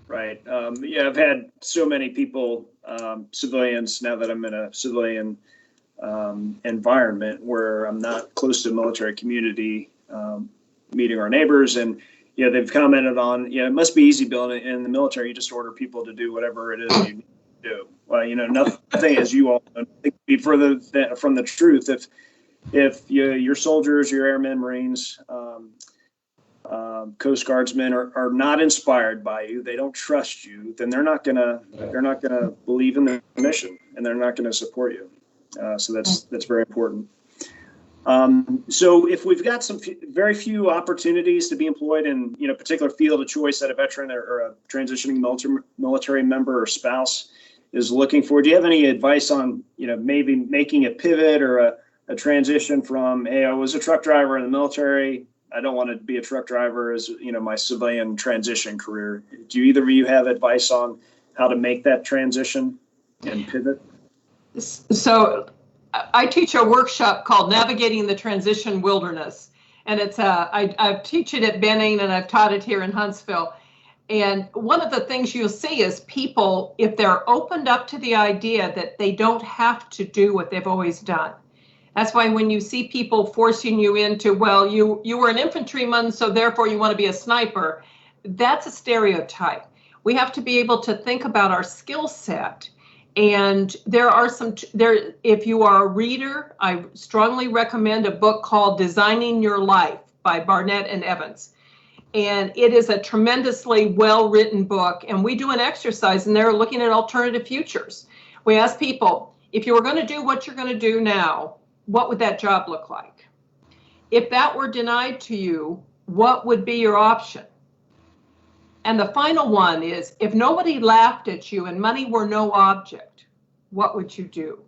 Right. Yeah, I've had so many people, civilians, now that I'm in a civilian environment where I'm not close to the military community, meeting our neighbors, and they've commented on, it must be easy, Bill. In the military, you just order people to do whatever it is you need to do. Well, nothing, as you all know, could be further from the truth. If your soldiers, your airmen, Marines, Coast Guardsmen are not inspired by you, they don't trust you, then they're not gonna believe in the mission, and they're not gonna support you. So that's very important. So if we've got very few opportunities to be employed in a particular field of choice that a veteran or a transitioning military member or spouse is looking for, do you have any advice on maybe making a pivot or a transition from, hey, I was a truck driver in the military, I don't want to be a truck driver as my civilian transition career? Do either of you have advice on how to make that transition and pivot? So I teach a workshop called Navigating the Transition Wilderness. And it's I teach it at Benning, and I've taught it here in Huntsville. And one of the things you'll see is people, if they're opened up to the idea that they don't have to do what they've always done. That's why when you see people forcing you into, well, you were an infantryman, so therefore you want to be a sniper, that's a stereotype. We have to be able to think about our skill set. And if you are a reader, I strongly recommend a book called Designing Your Life by Barnett and Evans. And it is a tremendously well-written book. And we do an exercise in there looking at alternative futures. We ask people, if you were going to do what you're going to do now, what would that job look like? If that were denied to you, what would be your option? And the final one is, if nobody laughed at you and money were no object, what would you do?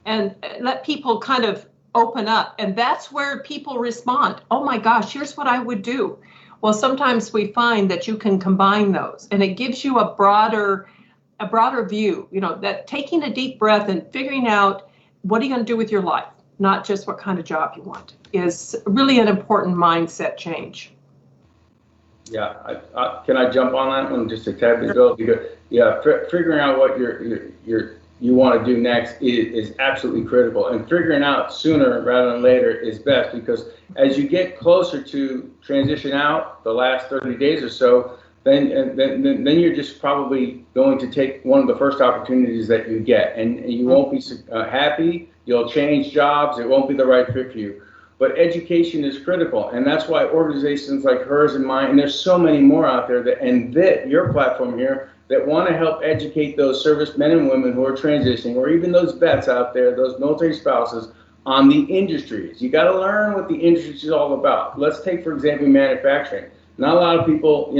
And let people kind of open up. And that's where people respond. Oh my gosh, here's what I would do. Well, sometimes we find that you can combine those, and it gives you a broader view, that taking a deep breath and figuring out what are you going to do with your life, not just what kind of job you want, is really an important mindset change. Yeah, can I jump on that one just a tad bit, Bill? Because figuring out what you want to do next is absolutely critical, and figuring out sooner rather than later is best, because as you get closer to transition out, the last 30 days or so, then you're just probably going to take one of the first opportunities that you get, and you won't be happy. You'll change jobs. It won't be the right fit for you. But education is critical, and that's why organizations like hers and mine, and there's so many more out there, that your platform here, that want to help educate those servicemen and women who are transitioning, or even those vets out there, those military spouses, on the industries. You got to learn what the industry is all about. Let's take, for example, manufacturing. Not a lot of people,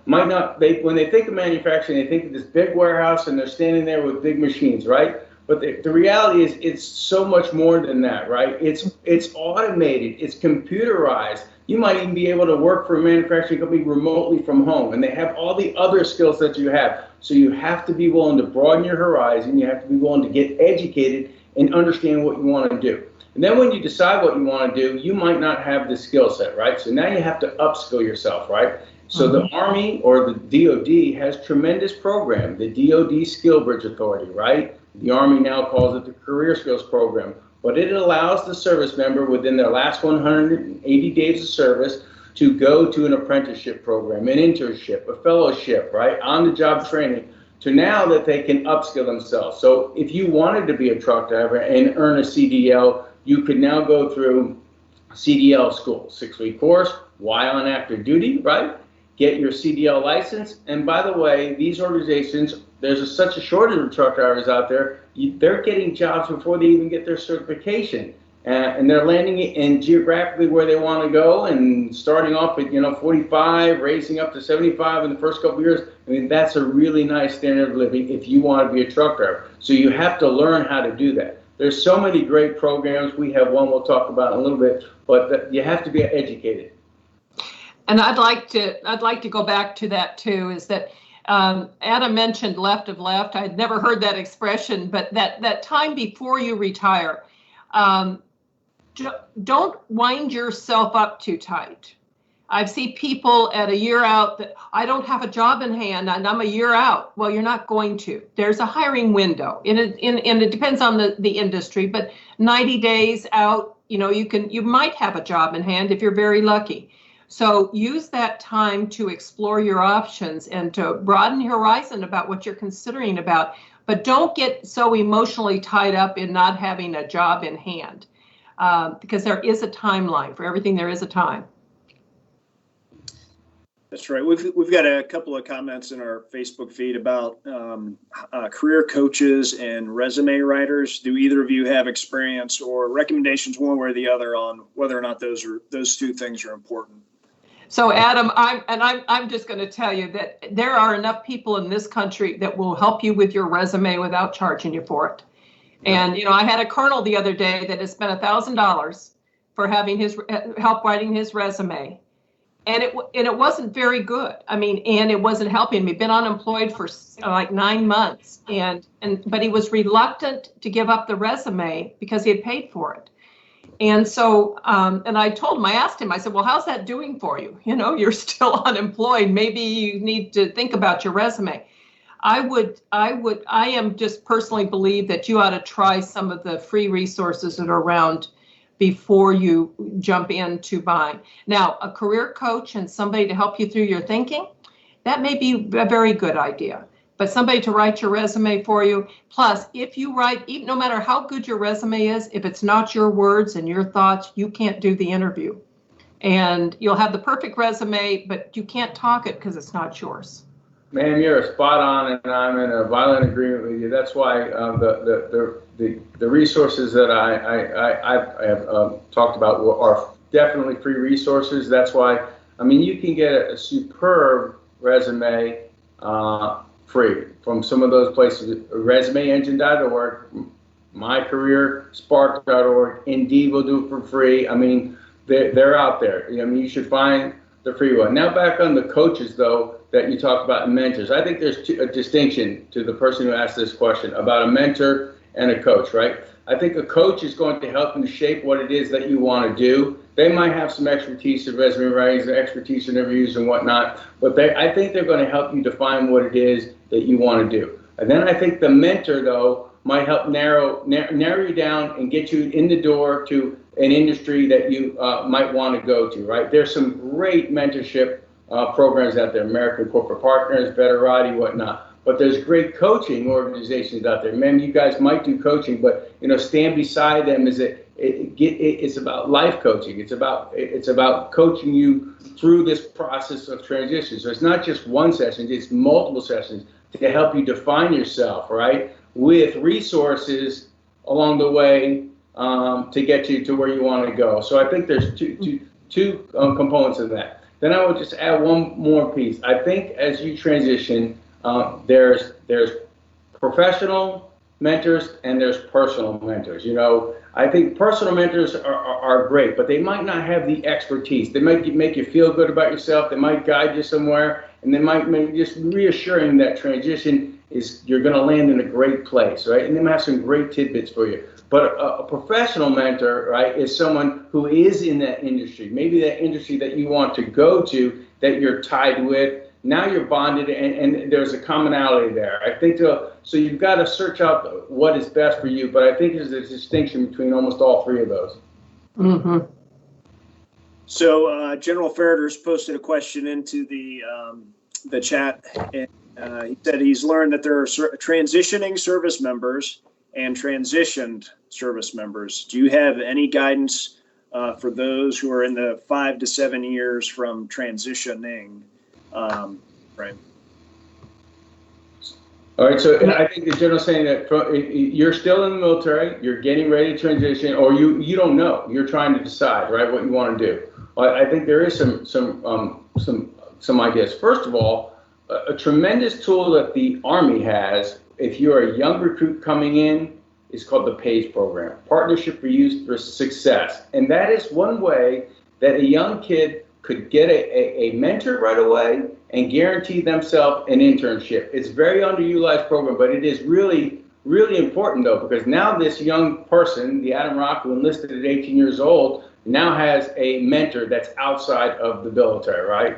might not, when they think of manufacturing, they think of this big warehouse and they're standing there with big machines, right? But the reality is it's so much more than that, right? It's automated, it's computerized. You might even be able to work for a manufacturing company remotely from home, and they have all the other skills that you have. So you have to be willing to broaden your horizon. You have to be willing to get educated and understand what you want to do. And then when you decide what you want to do, you might not have the skill set, right? So now you have to upskill yourself, right? So the Army or the DOD has tremendous program, the DOD Skill Bridge Authority, right? The Army now calls it the Career Skills Program, but it allows the service member within their last 180 days of service to go to an apprenticeship program, an internship, a fellowship, right? On-the-job training, to now that they can upskill themselves. So if you wanted to be a truck driver and earn a CDL, you could now go through CDL school, 6-week course, while on active duty, right? Get your CDL license. And by the way, these organizations, there's such a shortage of truck drivers out there, they're getting jobs before they even get their certification. And they're landing it in geographically where they want to go and starting off at, 45, raising up to 75 in the first couple of years. I mean, that's a really nice standard of living if you want to be a truck driver. So you have to learn how to do that. There's so many great programs. We have one we'll talk about in a little bit, but you have to be educated. And I'd like to go back to that too, is that Adam mentioned left of left. I'd never heard that expression, but that time before you retire, don't wind yourself up too tight. I've seen people at a year out that I don't have a job in hand and I'm a year out. Well, you're not going to. There's a hiring window, and it depends on the industry, but 90 days out, you might have a job in hand if you're very lucky. So use that time to explore your options and to broaden your horizon about what you're considering about. But don't get so emotionally tied up in not having a job in hand, because there is a timeline for everything. There is a time. That's right. We've got a couple of comments in our Facebook feed about career coaches and resume writers. Do either of you have experience or recommendations one way or the other on whether or not those two things are important? So Adam, I'm just going to tell you that there are enough people in this country that will help you with your resume without charging you for it. And I had a colonel the other day that has spent $1,000 for having his help writing his resume, and it wasn't very good. I mean, and it wasn't helping him. He'd been unemployed for like 9 months, but he was reluctant to give up the resume because he had paid for it. And so, and I told him, I asked him, I said, well, how's that doing for you? You're still unemployed. Maybe you need to think about your resume. I am just personally believe that you ought to try some of the free resources that are around before you jump into buying. Now, a career coach and somebody to help you through your thinking, that may be a very good idea. But somebody to write your resume for you. Plus, if you write, even no matter how good your resume is, if it's not your words and your thoughts, you can't do the interview. And you'll have the perfect resume, but you can't talk it because it's not yours. Ma'am, you're spot on, and I'm in a violent agreement with you. That's why the resources that I have talked about are definitely free resources. That's why, you can get a superb resume free from some of those places. ResumeEngine.org, MyCareerSpark.org, Indeed will do it for free. They're out there. You should find the free one. Now back on the coaches, though, that you talked about and mentors. I think there's a distinction to the person who asked this question about a mentor and a coach, right? I think a coach is going to help you shape what it is that you want to do. They might have some expertise in resume writing, expertise in interviews and whatnot, but I think they're going to help you define what it is that you want to do. And then I think the mentor, though, might help narrow you down and get you in the door to an industry that you might want to go to, right? There's some great mentorship programs out there, American Corporate Partners, Betterati, whatnot. But there's great coaching organizations out there. Man, you guys might do coaching, but stand beside them. It's about life coaching. It's about coaching you through this process of transition. So it's not just one session; it's multiple sessions to help you define yourself, right? With resources along the way to get you to where you want to go. So I think there's two components of that. Then I would just add one more piece. I think as you transition, there's professional mentors and there's personal mentors. I think personal mentors are great, but they might not have the expertise. They might make you feel good about yourself. They might guide you somewhere, and they might make just reassuring that transition is you're going to land in a great place, right? And they might have some great tidbits for you. But a professional mentor, right, is someone who is in that industry, maybe that industry that you want to go to, that you're tied with. Now you're bonded, and there's a commonality there. I think so you've got to search out what is best for you, but I think there's a distinction between almost all three of those. Mm-hmm. So General Ferreters posted a question into the chat, and he said he's learned that there are transitioning service members and transitioned service members. Do you have any guidance for those who are in the 5 to 7 years from transitioning. Right. All right, so I think the general's saying that you're still in the military, you're getting ready to transition, or you don't know. You're trying to decide, right, what you want to do. I think there is some ideas. First of all, a tremendous tool that the Army has, if you're a young recruit coming in, is called the PACE program, Partnership for Youth for Success. And that is one way that a young kid could get a mentor right away and guarantee themselves an internship. It's a very underutilized program, but it is really, really important though, because now this young person, the Adam Rocke, who enlisted at 18 years old, now has a mentor that's outside of the military, right?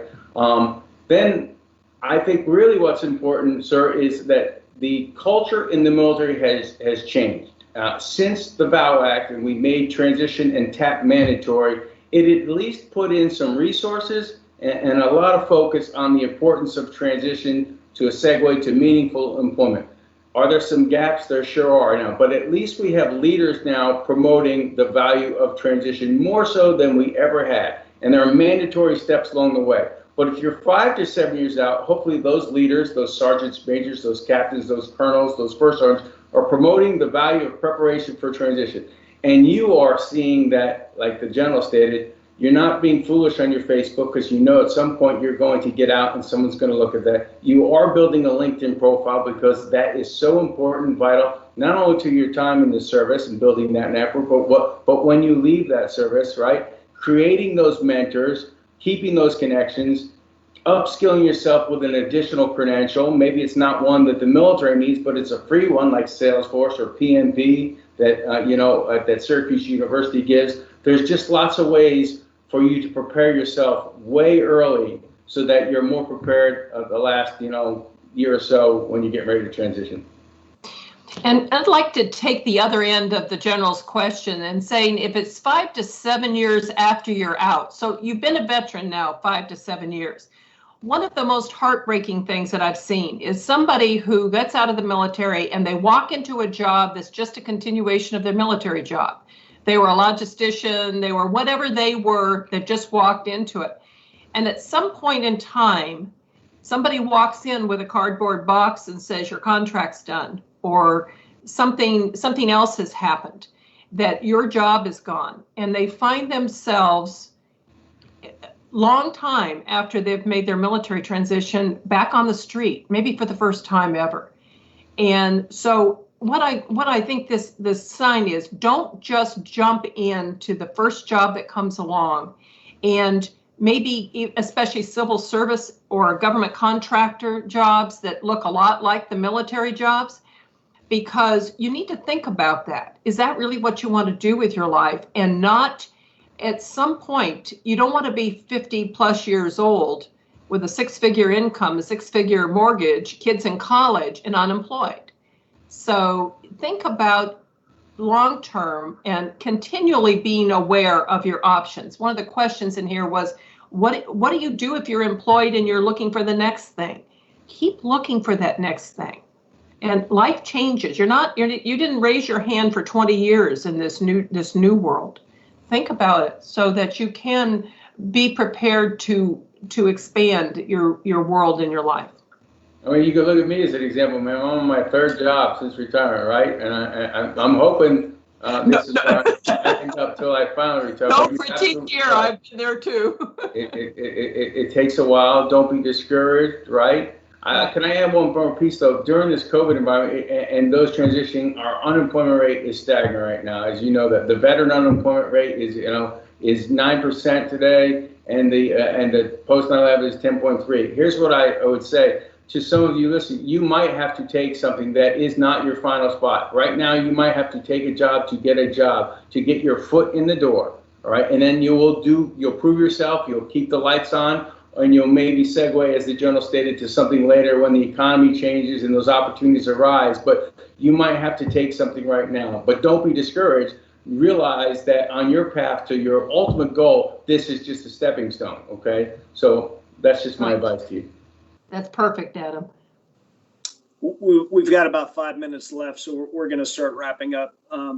Then I think really what's important, sir, is that the culture in the military has changed. Since the VOW Act and we made transition and TAP mandatory, it at least put in some resources and a lot of focus on the importance of transition to a segue to meaningful employment. Are there some gaps? There sure are now, but at least we have leaders now promoting the value of transition more so than we ever had. And there are mandatory steps along the way. But if you're 5 to 7 years out, hopefully those leaders, those sergeants, majors, those captains, those colonels, those first sergeants are promoting the value of preparation for transition. And you are seeing that, like the general stated, you're not being foolish on your Facebook because you know at some point you're going to get out and someone's going to look at that. You are building a LinkedIn profile because that is so important, vital, not only to your time in the service and building that network, but when you leave that service, right? Creating those mentors, keeping those connections, upskilling yourself with an additional credential. Maybe it's not one that the military needs, but it's a free one like Salesforce or PMP that that Syracuse University gives. There's just lots of ways for you to prepare yourself way early so that you're more prepared the last year or so when you get ready to transition. And I'd like to take the other end of the general's question and saying if it's 5 to 7 years after you're out, so you've been a veteran now 5 to 7 years. One of the most heartbreaking things that I've seen is somebody who gets out of the military and they walk into a job that's just a continuation of their military job. They were a logistician, they were whatever they were that just walked into it. And at some point in time, somebody walks in with a cardboard box and says your contract's done, or something else has happened, that your job is gone. And they find themselves long time after they've made their military transition back on the street, maybe for the first time ever. And so what I think this sign is, don't just jump into the first job that comes along, and maybe especially civil service or government contractor jobs that look a lot like the military jobs, because you need to think about that. Is that really what you want to do with your life? And not at some point, you don't want to be 50 plus years old with a 6-figure income, a 6-figure mortgage, kids in college, and unemployed. So think about long term and continually being aware of your options. One of the questions in here was, what do you do if you're employed and you're looking for the next thing? Keep looking for that next thing. And life changes. You didn't raise your hand for 20 years in this new world. Think about it so that you can be prepared to expand your world and your life. I mean, you can look at me as an example, man. I'm on my 3rd job since retirement, right? And I'm hoping this is not up till I finally retire. Don't critique here. I've been there too. It takes a while. Don't be discouraged, right? Can I add one more piece though? During this COVID environment and those transitioning, our unemployment rate is staggering right now. As you know, that the veteran unemployment rate is 9% today, and the post 9/11 is 10.3. Here's what I would say to some of you listening: you might have to take something that is not your final spot. Right now, you might have to take a job to get a job, to get your foot in the door. All right, and then you'll prove yourself. You'll keep the lights on. And you'll maybe segue, as the general stated, to something later when the economy changes and those opportunities arise. But you might have to take something right now. But don't be discouraged. Realize that on your path to your ultimate goal, this is just a stepping stone, okay? So that's just my advice to you. That's perfect, Adam. we've got about 5 minutes left, so we're going to start wrapping up.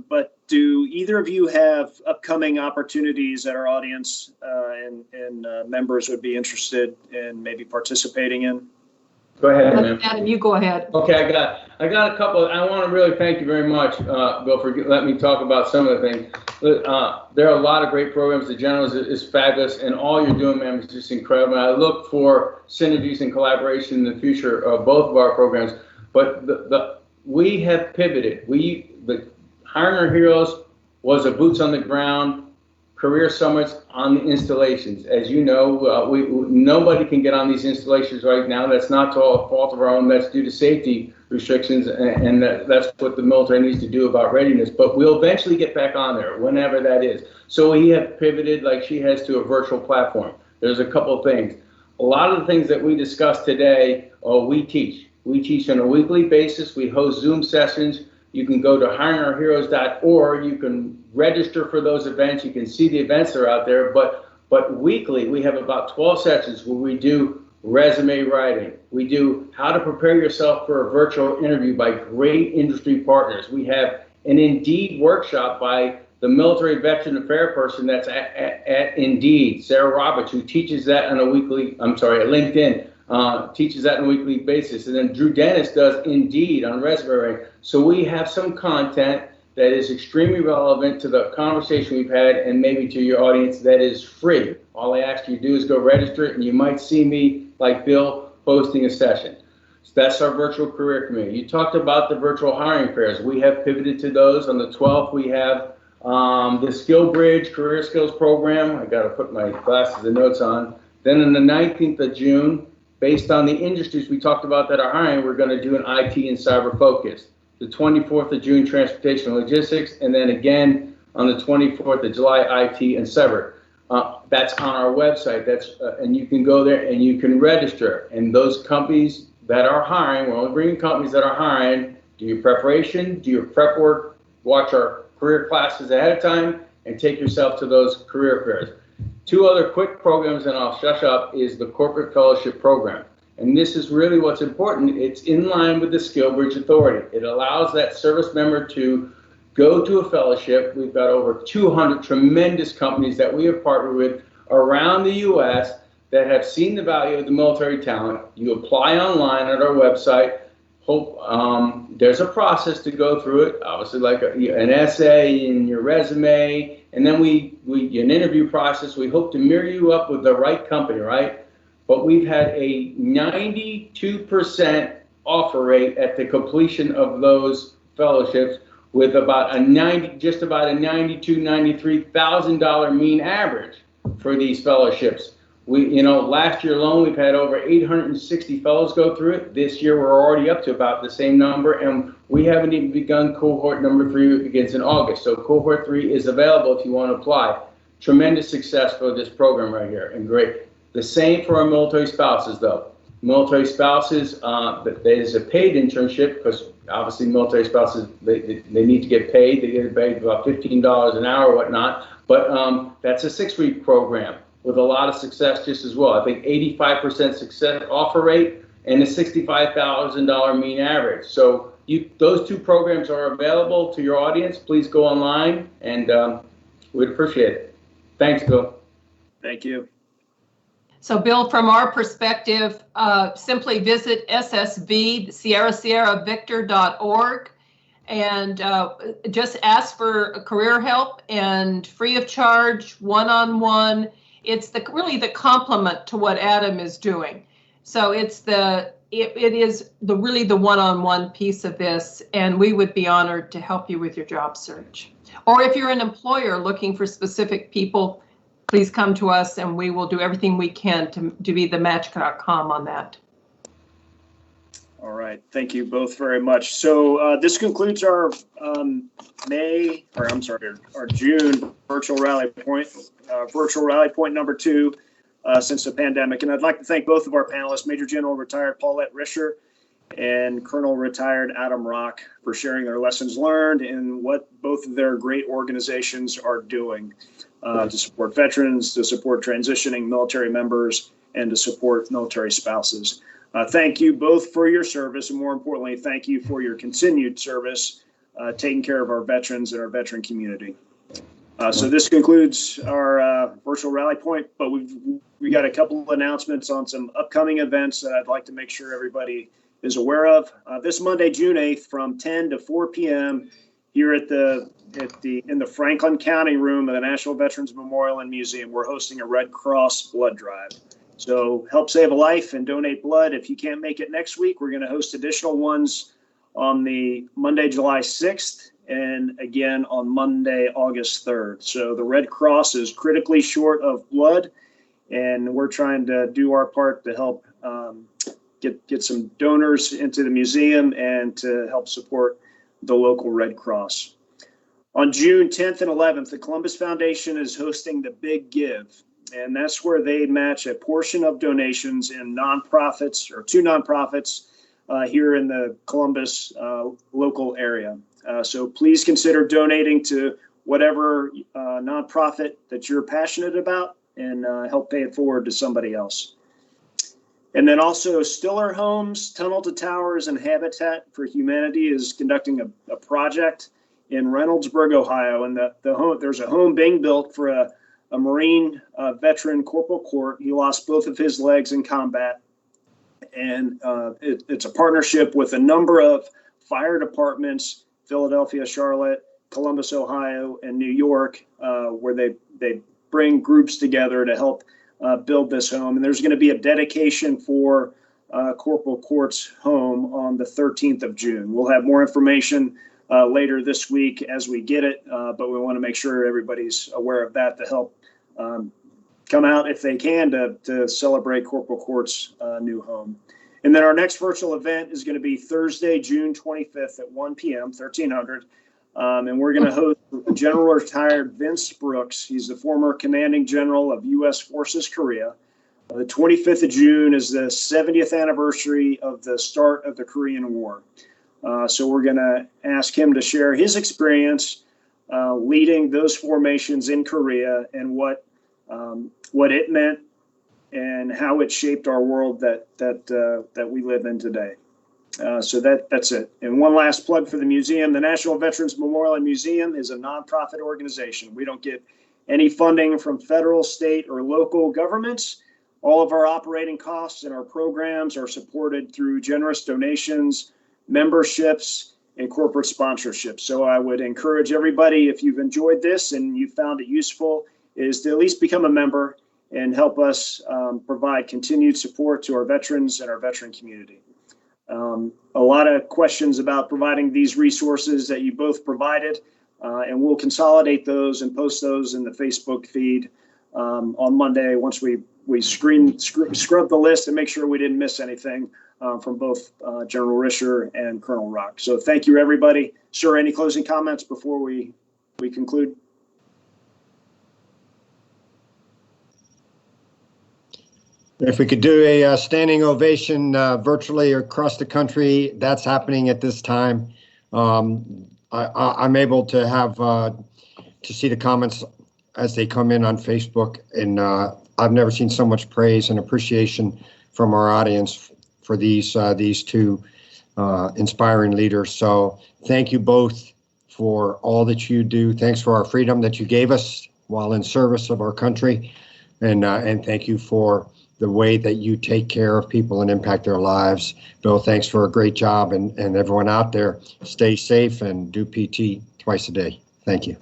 But do either of you have upcoming opportunities that our audience and members would be interested in maybe participating in? Go ahead, man. Adam, you go ahead. Okay, I got a couple. I want to really thank you very much, Bill, for letting me talk about some of the things. There are a lot of great programs. The General is fabulous, and all you're doing, man, is just incredible. And I look for synergies and collaboration in the future of both of our programs. But we have pivoted. The Hiring Our Heroes was a boots on the ground, career summits on the installations. As you know, nobody can get on these installations right now. That's not to a fault of our own. That's due to safety restrictions, and that's what the military needs to do about readiness. But we'll eventually get back on there, whenever that is. So we have pivoted, like she has, to a virtual platform. There's a couple of things. A lot of the things that we discussed today, we teach. We teach on a weekly basis. We host Zoom sessions. You can go to hiringourheroes.org. You can register for those events. You can see the events that are out there. But weekly, we have about 12 sessions where we do resume writing. We do how to prepare yourself for a virtual interview by great industry partners. We have an Indeed workshop by the military veteran affair person that's at Indeed, Sarah Roberts, who teaches that on a weekly, at LinkedIn. Teaches that on a weekly basis. And then Drew Dennis does Indeed on resume writing. So we have some content that is extremely relevant to the conversation we've had and maybe to your audience that is free. All I ask you to do is go register it, and you might see me, like Bill, hosting a session. So that's our virtual career committee. You talked about the virtual hiring fairs. We have pivoted to those. On the 12th, we have the Skill Bridge Career Skills Program. I got to put my glasses and notes on. Then on the 19th of June, based on the industries we talked about that are hiring, we're going to do an IT and cyber focus. The 24th of June, transportation and logistics, and then again on the 24th of July, IT and cyber. That's on our website. And you can go there and you can register. And those companies that are hiring, we're only bringing companies that are hiring. Do your preparation, do your prep work, watch our career classes ahead of time, and take yourself to those career fairs. Two other quick programs, and I'll shush up, is the Corporate Fellowship Program. And this is really what's important. It's in line with the Skill Bridge Authority. It allows that service member to go to a fellowship. We've got over 200 tremendous companies that we have partnered with around the U.S. that have seen the value of the military talent. You apply online at our website. There's a process to go through it, obviously, like an essay in your resume, and then an interview process. We hope to mirror you up with the right company, right? But we've had a 92% offer rate at the completion of those fellowships, with about just about a $93,000 mean average for these fellowships. Last year alone, we've had over 860 fellows go through it. This year, we're already up to about the same number, and we haven't even begun cohort number 3, which begins in August. So cohort 3 is available if you want to apply. Tremendous success for this program right here, and great. The same for our military spouses, though. Military spouses, there's a paid internship, because obviously military spouses, they need to get paid. They get paid about $15 an hour or whatnot. But that's a 6-week program with a lot of success just as well. I think 85% success offer rate and a $65,000 mean average. So those two programs are available to your audience. Please go online, and we'd appreciate it. Thanks, Bill. Thank you. So, Bill, from our perspective, simply visit ssv.sierra-victor.org and just ask for career help, and free of charge, one-on-one. It's really the complement to what Adam is doing. So it is really the one-on-one piece of this, and we would be honored to help you with your job search. Or if you're an employer looking for specific people, please come to us, and we will do everything we can to be the match.com on that. All right. Thank you both very much. So this concludes our June virtual rally point number 2 since the pandemic. And I'd like to thank both of our panelists, Major General retired Paulette Risher and Colonel retired Adam Rocke, for sharing their lessons learned and what both of their great organizations are doing to support veterans, to support transitioning military members, and to support military spouses. Thank you both for your service, and more importantly, thank you for your continued service, taking care of our veterans and our veteran community. So this concludes our virtual rally point, but we got a couple of announcements on some upcoming events that I'd like to make sure everybody is aware of. This Monday, June 8th, from 10 to 4 p.m. here in the Franklin County room of the National Veterans Memorial and Museum, we're hosting a Red Cross blood drive. So help save a life and donate blood. If you can't make it next week, we're going to host additional ones on the Monday, July 6th, and again on Monday, August 3rd. So the Red Cross is critically short of blood, and we're trying to do our part to help get some donors into the museum and to help support the local Red Cross. On June 10th and 11th, the Columbus Foundation is hosting the Big Give, and that's where they match a portion of donations in nonprofits or to nonprofits here in the Columbus local area. So please consider donating to whatever nonprofit that you're passionate about and help pay it forward to somebody else. And then also Stiller Homes, Tunnel to Towers, and Habitat for Humanity is conducting a project in Reynoldsburg, Ohio. And there's a home being built for a Marine veteran, Corporal Court. He lost both of his legs in combat. And it's a partnership with a number of fire departments, Philadelphia, Charlotte, Columbus, Ohio, and New York, where they bring groups together to help build this home. And there's going to be a dedication for Corporal Court's home on the 13th of June. We'll have more information later this week as we get it, but we want to make sure everybody's aware of that to help come out if they can to celebrate Corporal Court's new home. And then our next virtual event is going to be Thursday, June 25th at 1 p.m., 1300. And we're going to host General Retired Vince Brooks. He's the former commanding general of U.S. Forces Korea. The 25th of June is the 70th anniversary of the start of the Korean War. So we're going to ask him to share his experience leading those formations in Korea and what it meant and how it shaped our world that we live in today. So that's it. And one last plug for the museum. The National Veterans Memorial and Museum is a nonprofit organization. We don't get any funding from federal, state, or local governments. All of our operating costs and our programs are supported through generous donations, memberships, and corporate sponsorships. So I would encourage everybody, if you've enjoyed this and you found it useful, is to at least become a member and help us provide continued support to our veterans and our veteran community. A lot of questions about providing these resources that you both provided, and we'll consolidate those and post those in the Facebook feed on Monday once we scrub the list and make sure we didn't miss anything from both General Risher and Colonel Rocke. So thank you, everybody. Sir, any closing comments before we conclude? If we could do a standing ovation virtually across the country, that's happening at this time. I'm able to have to see the comments as they come in on Facebook, and I've never seen so much praise and appreciation from our audience for these two inspiring leaders. So thank you both for all that you do. Thanks for our freedom that you gave us while in service of our country, and thank you for the way that you take care of people and impact their lives. Bill, thanks for a great job, and everyone out there, stay safe and do PT twice a day. Thank you.